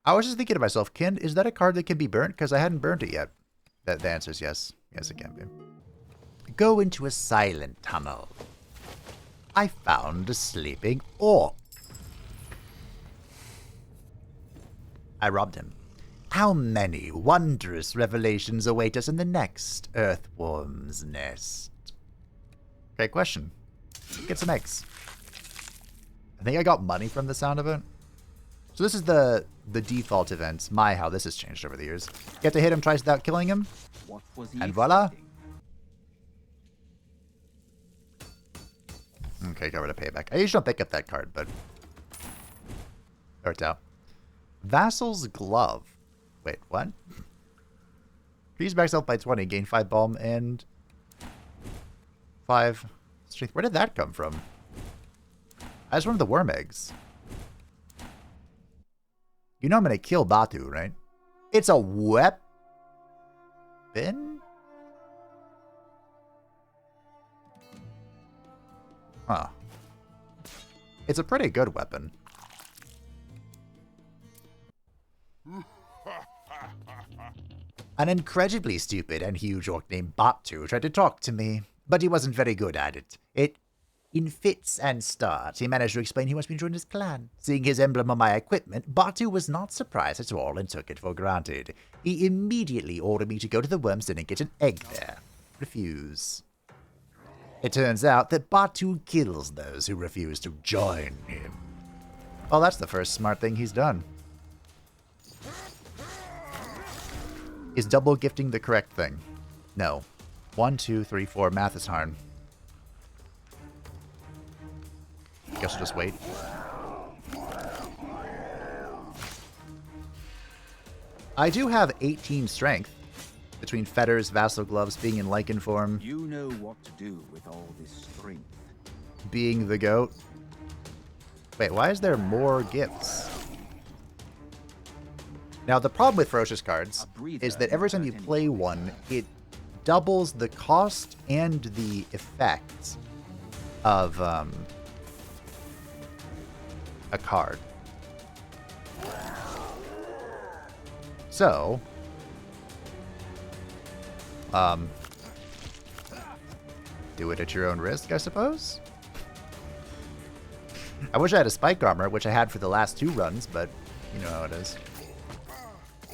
I was just thinking to myself, is that a card that can be burnt? Because I hadn't burnt it yet. The answer is yes. Yes, it can be. Go into a silent tunnel. I found a sleeping orc. I robbed him. How many wondrous revelations await us in the next earthworm's nest? Great question. Get some eggs. I think I got money from the sound of it. So this is the default event. My, how this has changed over the years. You have to hit him twice without killing him. What was he And voila. expecting? Okay, got rid of payback. I usually don't pick up that card, but worked out. Vassal's Glove. Wait, what? Increase max health by 20, gain 5 bomb and 5 strength. Where did that come from? I just wanted the worm eggs. You know I'm gonna kill Batu, right? It's a weapon? Huh. It's a pretty good weapon. An incredibly stupid and huge orc named Batu tried to talk to me, but he wasn't very good at it. In fits and starts, he managed to explain he wants me to join his clan. Seeing his emblem on my equipment, Batu was not surprised at all and took it for granted. He immediately ordered me to go to the worm's den and get an egg there. Refuse. It turns out that Batu kills those who refuse to join him. Well, that's the first smart thing he's done. Is double gifting the correct thing? No. 1, 2, 3, 4. Math is hard. Guess we'll just wait. I do have 18 strength between fetters, vassal gloves, being in lichen form. You know what to do with all this strength. Being the goat. Wait, why is there more gifts? Now, the problem with Ferocious cards is that every time you play one, it doubles the cost and the effect of a card. So, do it at your own risk, I suppose? I wish I had a spike armor, which I had for the last 2 runs, but you know how it is.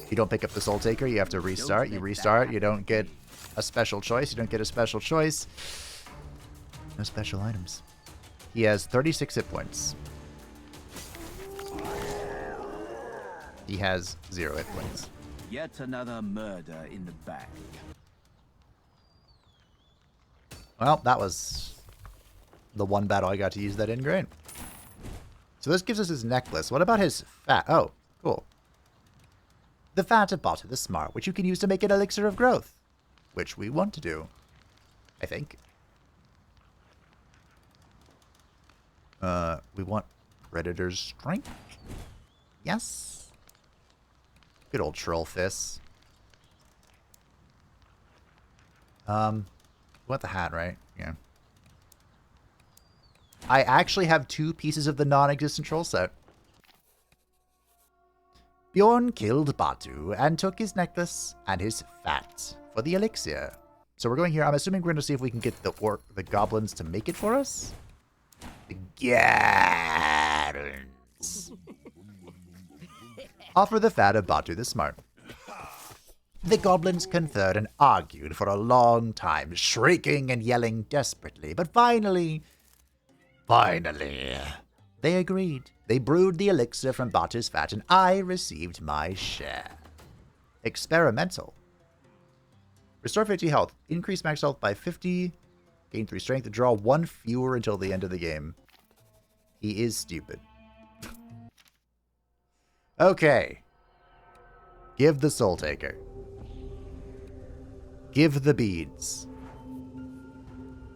You don't pick up the Soul Taker, you have to restart. You restart, you don't get a special choice. You don't get a special choice. No special items. He has 36 hit points. He has 0 hit points. Yet another murder in the bag. Well, that was the one battle I got to use that in. Great. So this gives us his necklace. What about his fat? Oh, cool. The fat of Batu the Smart, which you can use to make an elixir of growth. Which we want to do. I think. We want Predator's Strength. Yes. Good old Troll Fists. You want the hat, right? Yeah. I actually have 2 pieces of the non-existent troll set. Bjorn killed Batu and took his necklace and his fat for the elixir. So we're going here. I'm assuming we're going to see if we can get the goblins to make it for us. The goblins. Offer the fat of Batu the Smart. The goblins conferred and argued for a long time, shrieking and yelling desperately, but finally, they agreed. They brewed the elixir from Batu's fat, and I received my share. Experimental. Restore 50 health. Increase max health by 50. Gain 3 strength. Draw 1 fewer until the end of the game. He is stupid. Okay. Give the Soul Taker. Give the beads.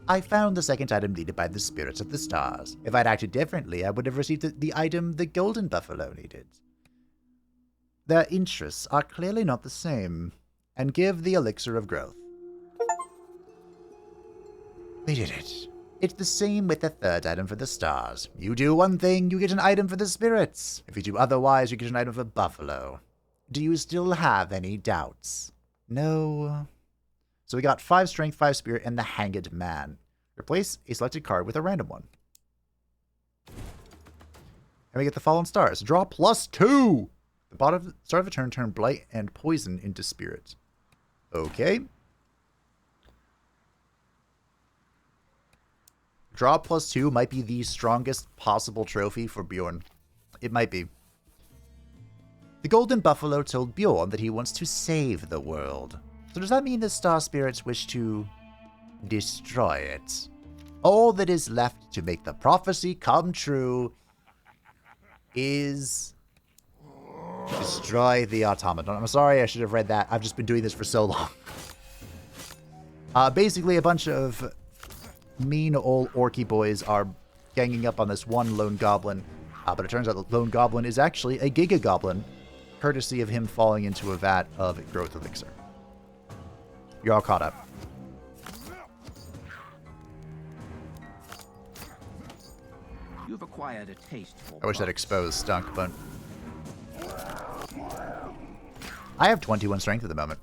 I found the second item needed by the spirits of the stars. If I'd acted differently, I would have received the item the golden buffalo needed. Their interests are clearly not the same. And give the elixir of growth. We did it. It's the same with the third item for the stars. You do one thing, you get an item for the spirits. If you do otherwise, you get an item for buffalo. Do you still have any doubts? No. So we got 5 strength, 5 spirit, and the Hanged Man. Replace a selected card with a random one. And we get the Fallen Stars. Draw +2! The bottom start of a turn blight and poison into spirit. Okay. Draw +2 might be the strongest possible trophy for Bjorn. It might be. The Golden Buffalo told Bjorn that he wants to save the world. So does that mean the Star Spirits wish to destroy it? All that is left to make the prophecy come true is destroy the automaton. I'm sorry, I should have read that. I've just been doing this for so long. Basically, a bunch of mean old orky boys are ganging up on this one lone goblin. But it turns out the lone goblin is actually a Giga Goblin, courtesy of him falling into a vat of growth elixir. You're all caught up. You've acquired a taste for I wish that exposed stunk, but I have 21 strength at the moment.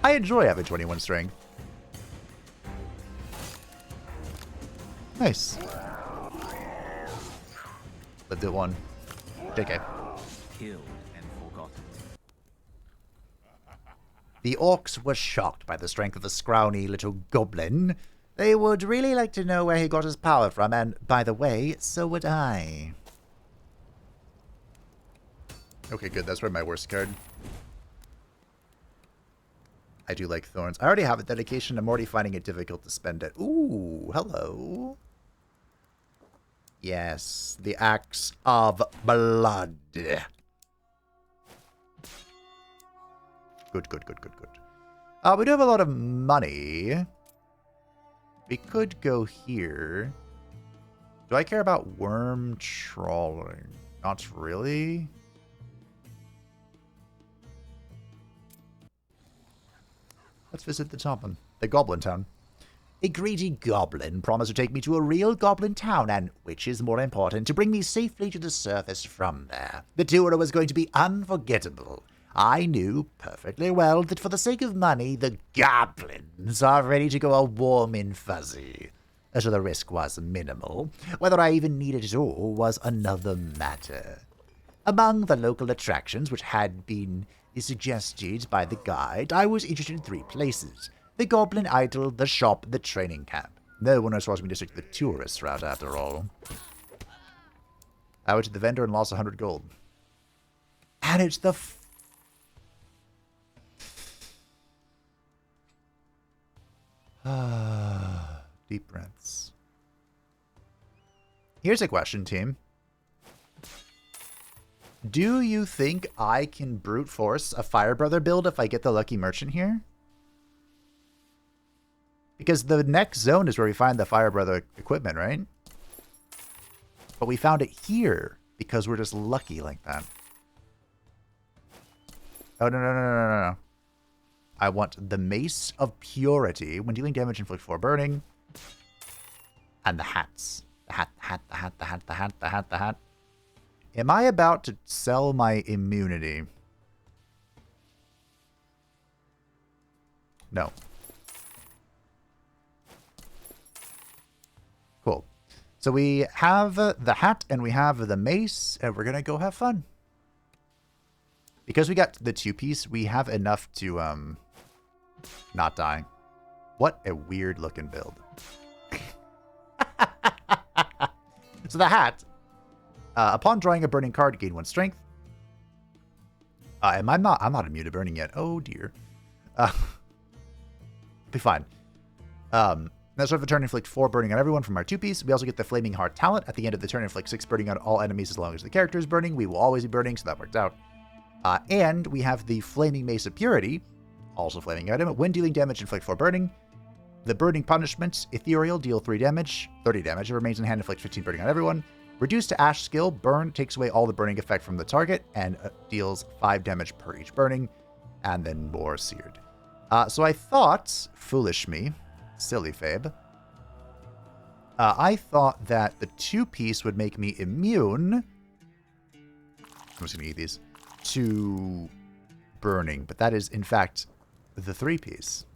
I enjoy having 21 strength. Nice. Lived at 1. JK. Killed and forgotten. The orcs were shocked by the strength of the scrawny little goblin. They would really like to know where he got his power from, and, by the way, so would I. Okay, good. That's probably my worst card. I do like thorns. I already have a dedication. I'm already finding it difficult to spend it. Ooh, hello. Yes, the Axe of Blood. Good. We do have a lot of money. We could go here. Do I care about worm trawling? Not really. Let's visit the top one. The Goblin Town. A greedy goblin promised to take me to a real goblin town, and, which is more important, to bring me safely to the surface from there. The tour was going to be unforgettable. I knew perfectly well that for the sake of money, the goblins are ready to go all warm and fuzzy. So the risk was minimal. Whether I even needed it all was another matter. Among the local attractions which had been suggested by the guide, I was interested in 3 places. The Goblin Idol, the shop, the training camp. No one was forcing me to stick to the tourist route after all. I went to the vendor and lost 100 gold. And it's the deep breaths. Here's a question, team. Do you think I can brute force a Fire Brother build if I get the Lucky Merchant here? Because the next zone is where we find the Fire Brother equipment, right? But we found it here because we're just lucky like that. Oh, no. I want the Mace of Purity. When dealing damage, inflict 4 burning. And the hats. The hat. Am I about to sell my immunity? No. Cool. So we have the hat and we have the mace, and we're going to go have fun. Because we got the 2-piece, we have enough to not die. What a weird looking build. So the hat, upon drawing a burning card, gain 1 strength. And I'm not immune to burning yet. Oh dear. Be fine. At the start of the turn, inflict 4 burning on everyone from our 2-piece. We also get the Flaming Heart talent. At the end of the turn, inflict 6 burning on all enemies as long as the character is burning. We will always be burning, so that worked out. And we have the Flaming Mace of Purity, also flaming item. When dealing damage, inflict 4 burning. The burning punishment, Ethereal, deal 30 damage. It remains in hand, inflict 15 burning on everyone. Reduced to Ash skill, burn takes away all the burning effect from the target and deals 5 damage per each burning. And then more seared. So I thought, foolish me, silly Fabe, I thought that the 2-piece would make me immune. I'm just going to eat these. To burning, but that is in fact the 3-piece.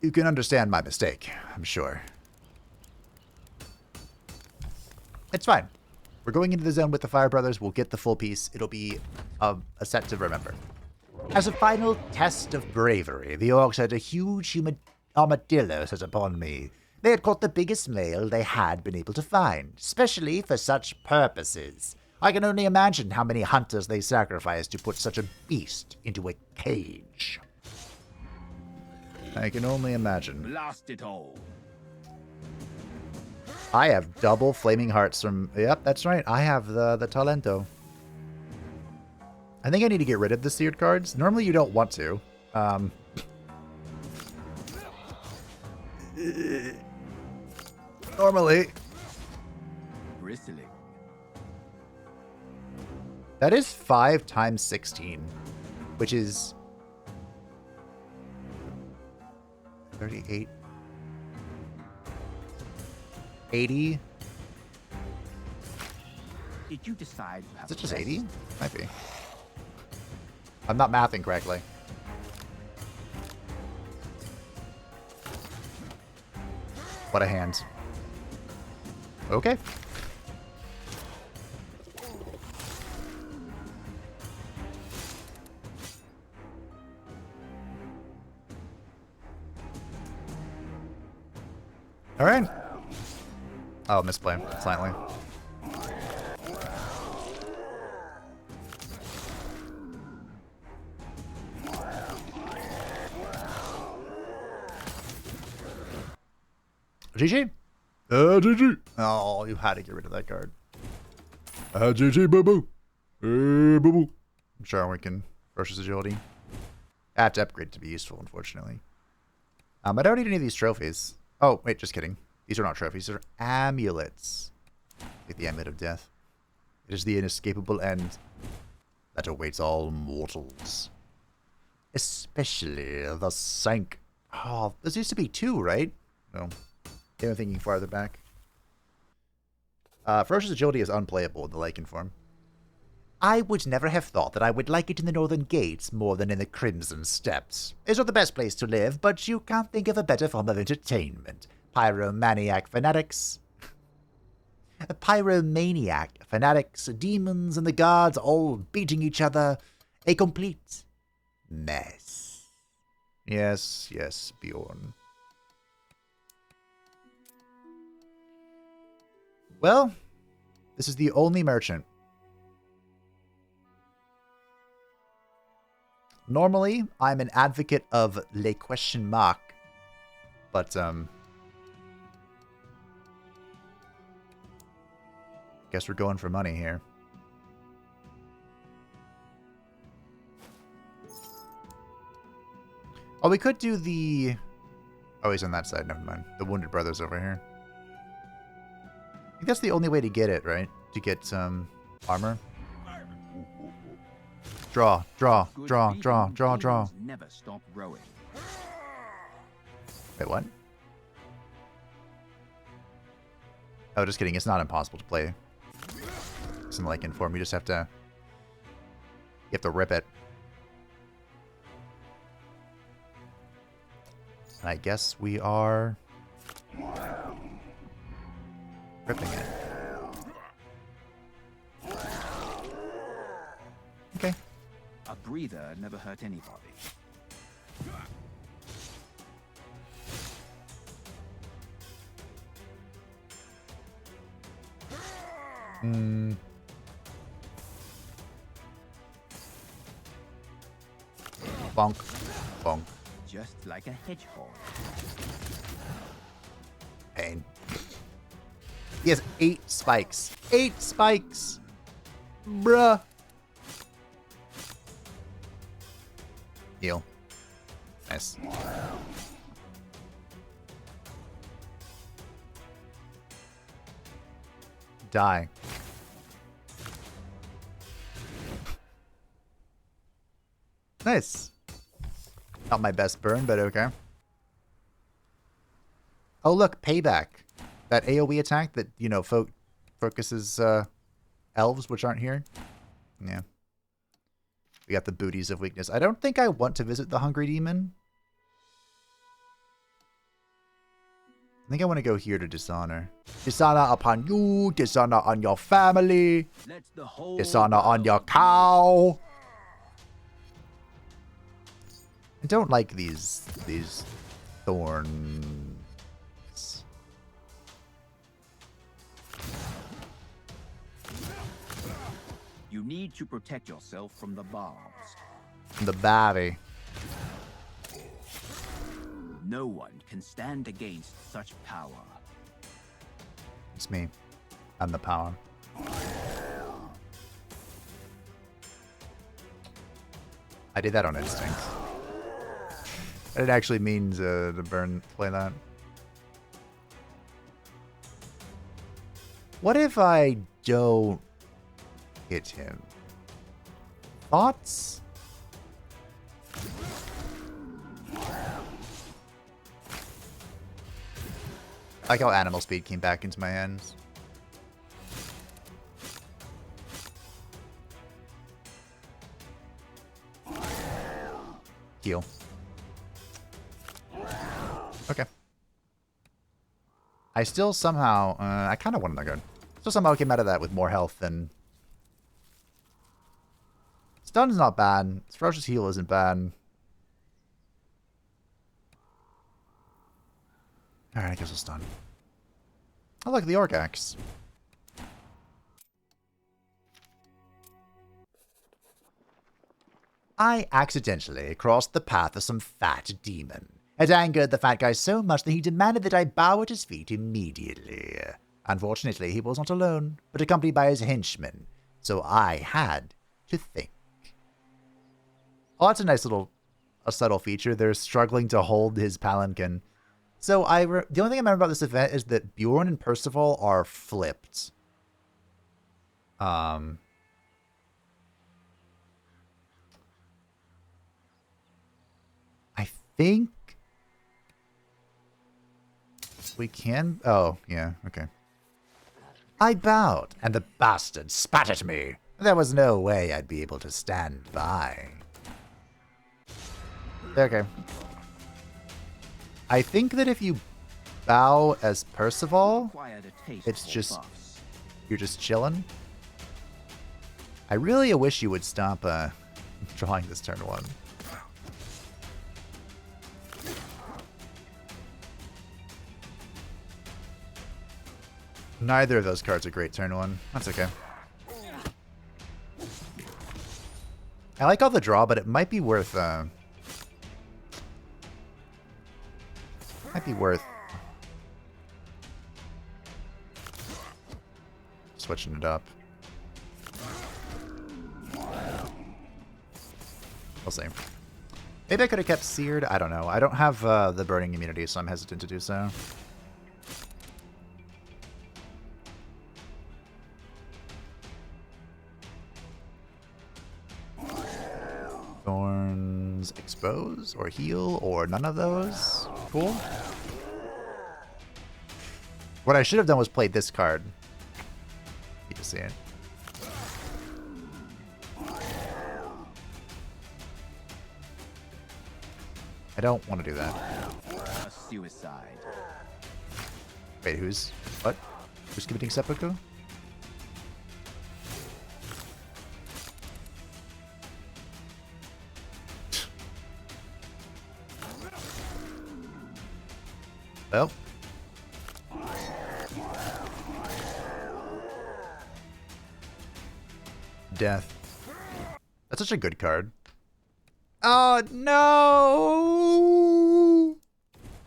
You can understand my mistake, I'm sure. It's fine. We're going into the zone with the Fire Brothers. We'll get the full piece. It'll be a set to remember. As a final test of bravery, the orcs had a huge armadillo set upon me. They had caught the biggest male they had been able to find, especially for such purposes. I can only imagine how many hunters they sacrificed to put such a beast into a cage. I can only imagine. Blast it all. I have double flaming hearts from... Yep, that's right. I have the Talento. I think I need to get rid of the seared cards. Normally you don't want to. Normally. Bristling. That is 5 times 16, which is 38, 80. Did you decide to have Is it just rest? 80? Might be. I'm not mathing correctly. What a hand. Okay. All right. Oh, misplay slightly. GG? GG. Oh, you had to get rid of that card. GG, boo-boo. Boo-boo. I'm sure we can versus agility. I have to upgrade to be useful, unfortunately. I don't need any of these trophies. Oh, wait, just kidding. These are not trophies. These are amulets. Get the amulet of death. It is the inescapable end that awaits all mortals. Especially the Sank. Oh, this used to be 2, right? No. I'm thinking farther back. Ferocious Agility is unplayable in the Lycan form. I would never have thought that I would like it in the Northern Gates more than in the Crimson Steppes. It's not the best place to live, but you can't think of a better form of entertainment. Pyromaniac fanatics, demons, and the guards all beating each other. A complete mess. Yes, yes, Bjorn. Well, this is the only merchant. Normally, I'm an advocate of les question mark, but, guess we're going for money here. Oh, we could do the... Oh, he's on that side, never mind. The Wounded Brothers over here. I think that's the only way to get it, right? To get some armor. Draw, draw, Good draw, reading draw, draw, draw. demons never stop growing. Wait, what? Oh, just kidding. It's not impossible to play some like inform. You just have to... You have to rip it. And I guess we are... ripping it. Okay. A breather never hurt anybody. Bonk. Bonk. Just like a hedgehog. Pain. He has 8 spikes. 8 spikes! Bruh. Heal. Nice. Die. Nice. Not my best burn, but okay. Oh, look, payback. That AoE attack that, you know, focuses elves, which aren't here. Yeah. We got the booties of weakness. I don't think I want to visit the Hungry Demon. I think I want to go here to dishonor. Dishonor upon you, dishonor on your family, dishonor on your cow. I don't like these thorns. You need to protect yourself from the bombs. The body. No one can stand against such power. It's me. I'm the power. I did that on instinct. I didn't actually mean to play that. What if I don't hit him? Thoughts? I like how animal speed came back into my hands. Heal. Okay. I still somehow... I kind of wanted to go. Still somehow came out of that with more health than... Stun's not bad. Ferocious Heal isn't bad. Alright, I guess we'll stun. I like the Orcax. I accidentally crossed the path of some fat demon. It angered the fat guy so much that he demanded that I bow at his feet immediately. Unfortunately, he was not alone, but accompanied by his henchmen, so I had to think. Oh, that's a nice little, subtle feature. They're struggling to hold his palanquin. So the only thing I remember about this event is that Bjorn and Percival are flipped. I think we can... Oh, yeah, okay. I bowed, and the bastard spat at me. There was no way I'd be able to stand by. Okay. I think that if you bow as Percival, it's just... You're just chilling. I really wish you would stop drawing this turn 1. Neither of those cards are great turn 1. That's okay. I like all the draw, but it might be worth... switching it up. We'll see. Maybe I could have kept Seared. I don't know. I don't have the burning immunity, so I'm hesitant to do so. Wounds expose or heal or none of those. Cool. What I should have done was play this card. You can see it. I don't want to do that. A suicide. Wait, who's... What? Who's committing seppuku? Well. Death. That's such a good card. Oh, no!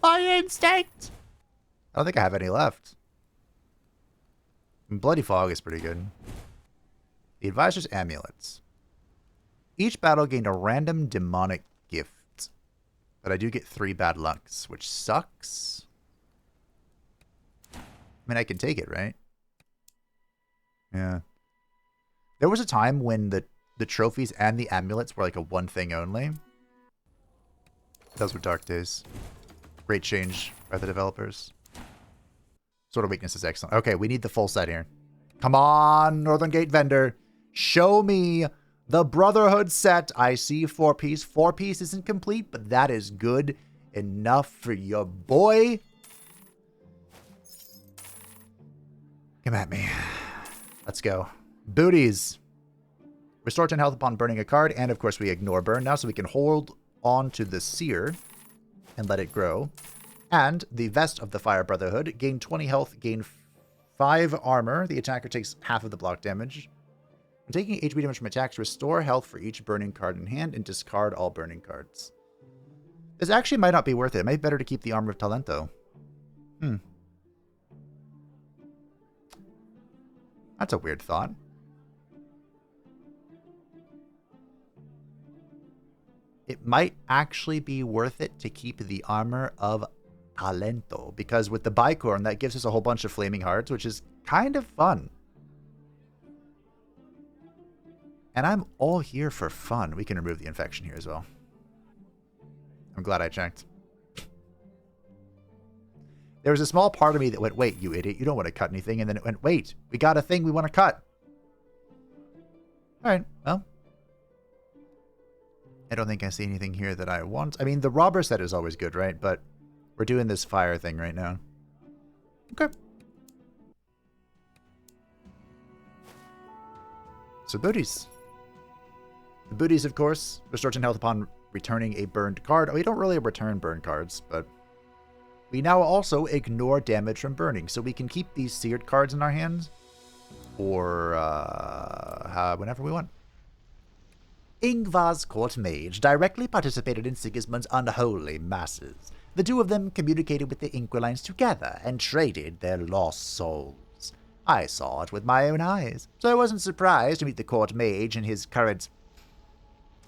My instinct! I don't think I have any left. Bloody Fog is pretty good. The Advisor's Amulets. Each battle gained a random demonic gift. But I do get 3 bad lucks, which sucks. I mean, I can take it, right? Yeah. There was a time when the trophies and the amulets were like a one thing only. Those were dark days. Great change by the developers. Sword of Weakness is excellent. Okay, we need the full set here. Come on, Northern Gate vendor. Show me the Brotherhood set. I see 4-piece. 4-piece isn't complete, but that is good enough for your boy. Come at me. Let's go. Booties. Restore 10 health upon burning a card, and of course we ignore burn now, so we can hold on to the Seer and let it grow. And the Vest of the Fire Brotherhood. Gain 20 health, gain 5 armor. The attacker takes half of the block damage. When taking HP damage from attacks, restore health for each burning card in hand and discard all burning cards. This actually might not be worth it. It might be better to keep the Armor of Talento. That's a weird thought. It might actually be worth it to keep the Armor of Talento, because with the Bicorn, that gives us a whole bunch of Flaming Hearts, which is kind of fun. And I'm all here for fun. We can remove the infection here as well. I'm glad I checked. There was a small part of me that went, wait, you idiot, you don't want to cut anything. And then it went, wait, we got a thing we want to cut. All right, well. I don't think I see anything here that I want. I mean, the robber set is always good, right? But we're doing this fire thing right now. Okay. So booties. The booties, of course, restore 10 health upon returning a burned card. Oh, we don't really return burned cards, but we now also ignore damage from burning. So we can keep these seared cards in our hands or whenever we want. Ingvar's court mage directly participated in Sigismund's unholy masses. The two of them communicated with the Inquilines together and traded their lost souls. I saw it with my own eyes, so I wasn't surprised to meet the court mage in his current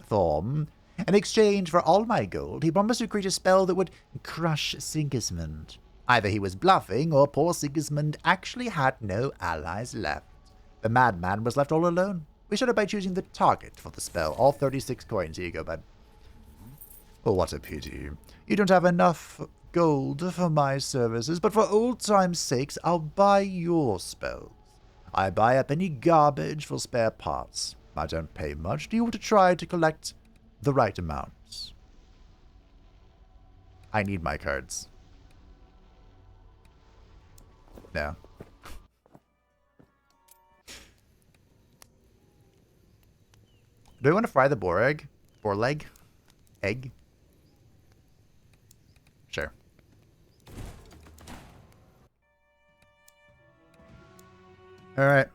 form. In exchange for all my gold, he promised to create a spell that would crush Sigismund. Either he was bluffing, or poor Sigismund actually had no allies left. The madman was left all alone. We started by choosing the target for the spell. All 36 coins. Here you go, bud. Oh, what a pity. You don't have enough gold for my services, but for old time's sakes, I'll buy your spells. I buy up any garbage for spare parts. I don't pay much. Do you want to try to collect the right amounts? I need my cards. No. Do I want to fry the boar egg? Boar leg? Egg? Sure. Alright.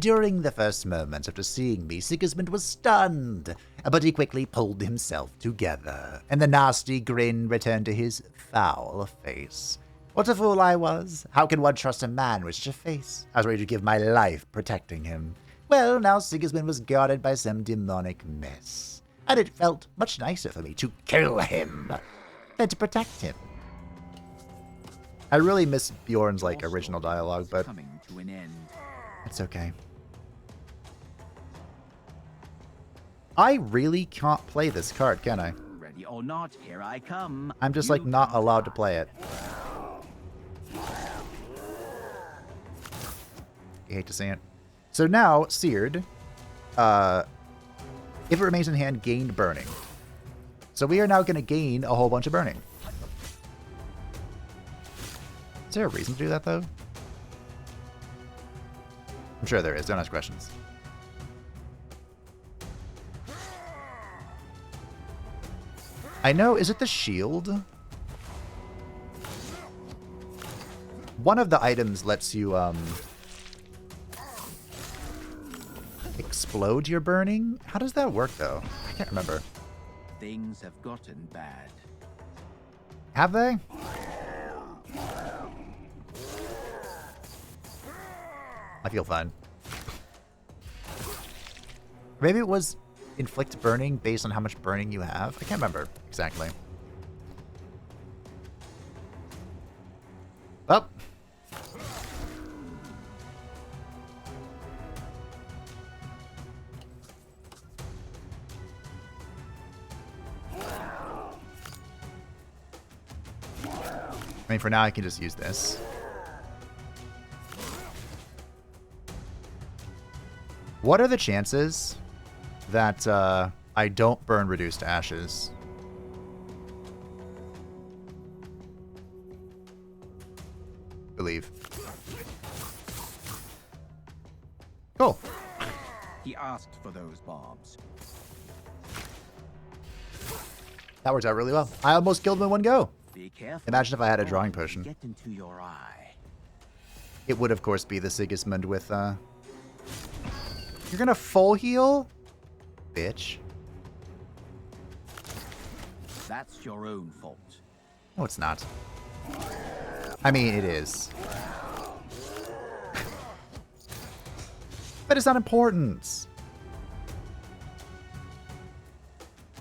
During the first moments after seeing me, Sigismund was stunned, but he quickly pulled himself together, and the nasty grin returned to his foul face. What a fool I was! How can one trust a man with such a face? I was ready to give my life protecting him. Well, now Sigismund was guarded by some demonic mess, and it felt much nicer for me to kill him than to protect him. I really miss Bjorn's original dialogue, but coming to an end. It's okay. I really can't play this card, can I? Ready or not, here I come. I'm just, You like, not come allowed to fast. play it. You hate to see it. So now, Seared, if it remains in hand, gained Burning. So we are now going to gain a whole bunch of Burning. Is there a reason to do that, though? I'm sure there is. Don't ask questions. I know. Is it the shield? One of the items lets you, explode your burning? How does that work, though? I can't remember. Things have gotten bad. Have they? I feel fine. Maybe it was inflict burning based on how much burning you have. I can't remember exactly. Oh. I mean, for now, I can just use this. What are the chances that I don't burn reduced ashes? Believe. Cool. He asked for those bombs. That worked out really well. I almost killed him in one go. Be careful. Imagine if I had a drawing Bombs potion. Get into your eye. It would, of course, be the Sigismund with, You're gonna full heal? Bitch. That's your own fault. No, it's not. I mean, it is. But it's not important.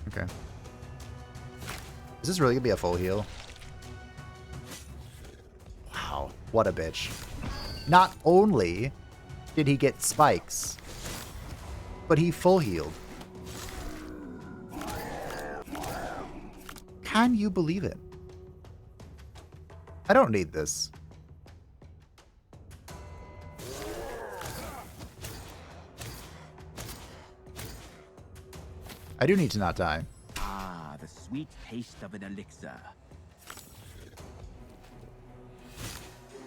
Okay. Is this really gonna be a full heal? Wow, what a bitch. Not only did he get spikes, but he full healed. Can you believe it? I don't need this. I do need to not die. Ah, the sweet taste of an elixir.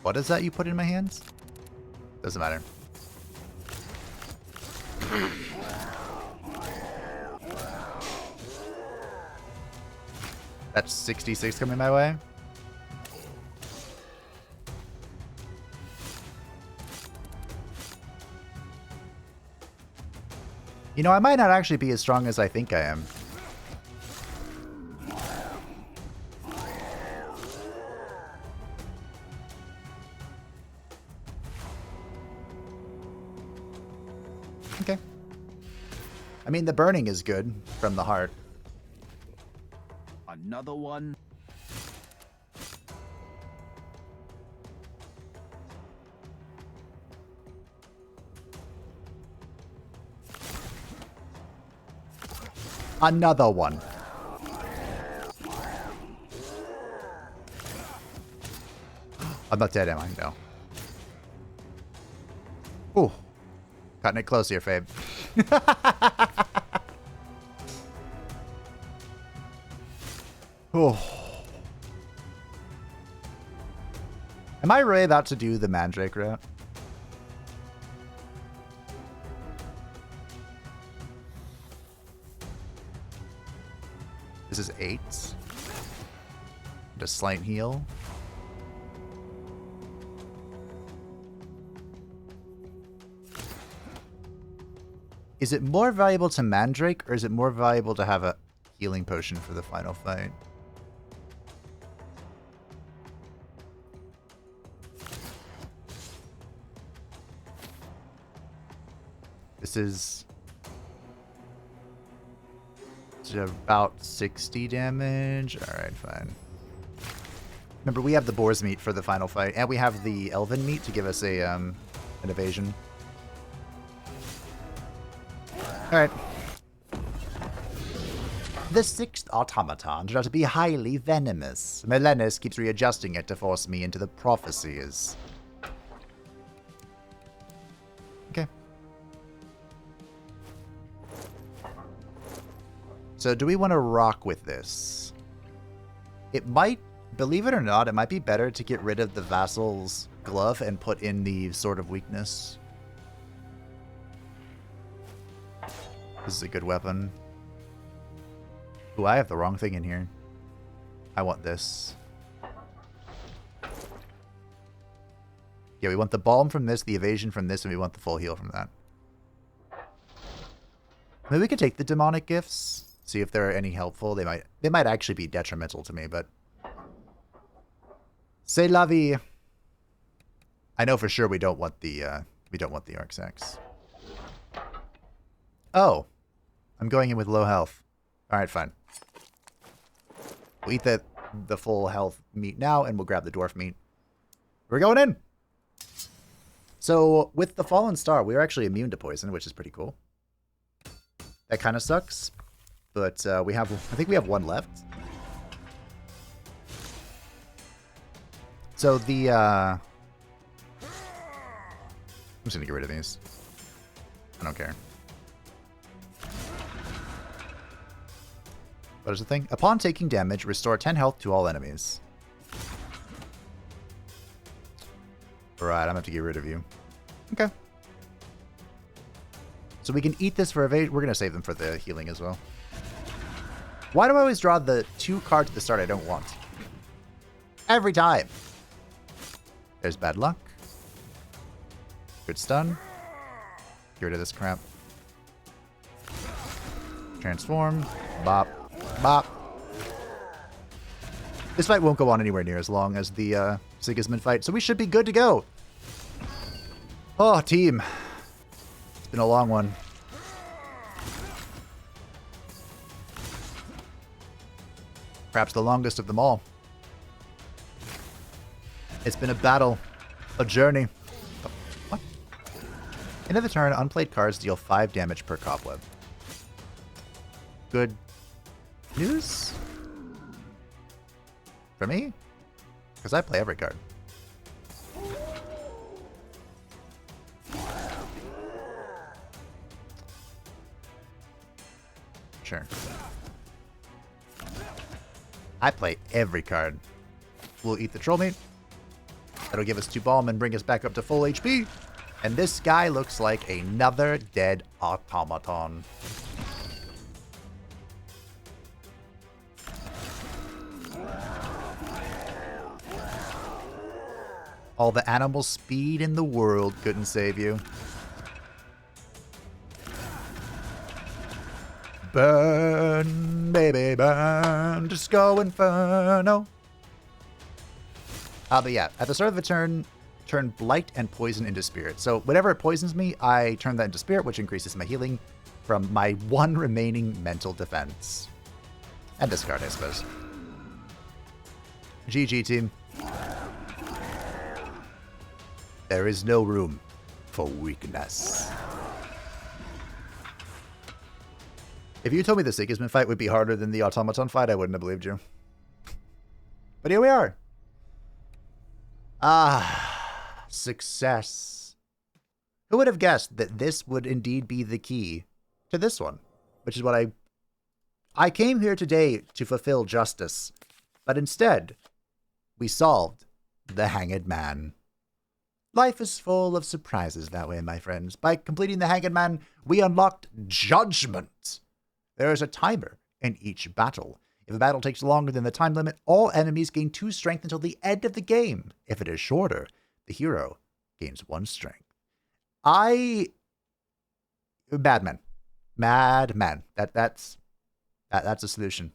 What is that you put in my hands? Doesn't matter. That's 66 coming my way. You know, I might not actually be as strong as I think I am. Okay. I mean, the burning is good from the heart. Another one. Another one. I'm not dead, am I? No. Ooh. Cutting it close here, Fabe. Oh. Am I really about to do the Mandrake route? This is 8. Just slight heal. Is it more valuable to Mandrake, or is it more valuable to have a healing potion for the final fight? This is about 60 damage. Alright, fine. Remember, we have the boar's meat for the final fight, and we have the elven meat to give us a an evasion. Alright. The 6th automaton turned out to be highly venomous. Milenis keeps readjusting it to force me into the prophecies. Okay. So do we want to rock with this? It might, believe it or not, it might be better to get rid of the vassal's glove and put in the Sword of Weakness. This is a good weapon. Ooh, I have the wrong thing in here. I want this. Yeah, we want the balm from this, the evasion from this, and we want the full heal from that. Maybe we could take the demonic gifts, see if they're any helpful. They might actually be detrimental to me, but c'est la vie. I know for sure we don't want the Arcsex. Oh, I'm going in with low health. All right, fine. We'll eat the full health meat now, and we'll grab the dwarf meat. We're going in. So with the Fallen Star, we're actually immune to poison, which is pretty cool. That kind of sucks, but I think we have one left. So the I'm just gonna get rid of these. I don't care. What is the thing? Upon taking damage, restore 10 health to all enemies. Right, I'm gonna have to get rid of you. Okay. So we can eat this for evade. We're gonna save them for the healing as well. Why do I always draw the 2 cards at the start I don't want? Every time. There's bad luck. Good stun. Get rid of this crap. Transform. Bop. Bop. This fight won't go on anywhere near as long as the Sigismund fight, so we should be good to go. Oh, team. It's been a long one. Perhaps the longest of them all. It's been a battle. A journey. Oh, what? End of the turn, unplayed cards deal 5 damage per cobweb. Good news? For me? Because I play every card. Sure. I play every card. We'll eat the troll meat. That'll give us 2 balm and bring us back up to full HP. And this guy looks like another dead automaton. All the animal speed in the world couldn't save you. Burn, baby, burn. Disco Inferno. But yeah, at the start of the turn Blight and Poison into Spirit. So whenever it poisons me, I turn that into Spirit, which increases my healing from my 1 remaining mental defense. And discard, I suppose. GG, team. There is no room for weakness. If you told me the Sigismund fight would be harder than the Automaton fight, I wouldn't have believed you. But here we are. Ah, success. Who would have guessed that this would indeed be the key to this one? Which is what I came here today to fulfill justice. But instead, we solved the Hanged Man. Life is full of surprises that way, my friends. By completing the Hanged Man, we unlocked Judgment. There is a timer in each battle. If a battle takes longer than the time limit, all enemies gain 2 strength until the end of the game. If it is shorter, the hero gains 1 strength. Madman. Madman. That's a solution.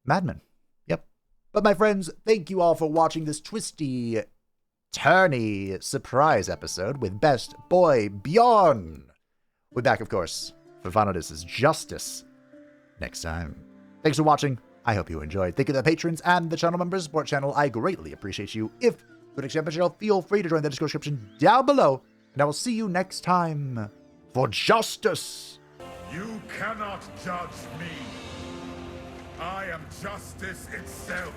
Madman. Yep. But my friends, thank you all for watching this twisty, turny surprise episode with Best Boy Bjorn. We're back, of course, for Final Dis's Justice next time. Thanks for watching. I hope you enjoyed. Thank you to the patrons and the channel members support channel. I greatly appreciate you. If you're an channel, feel free to join the description down below. And I will see you next time for Justice. You cannot judge me. I am justice itself.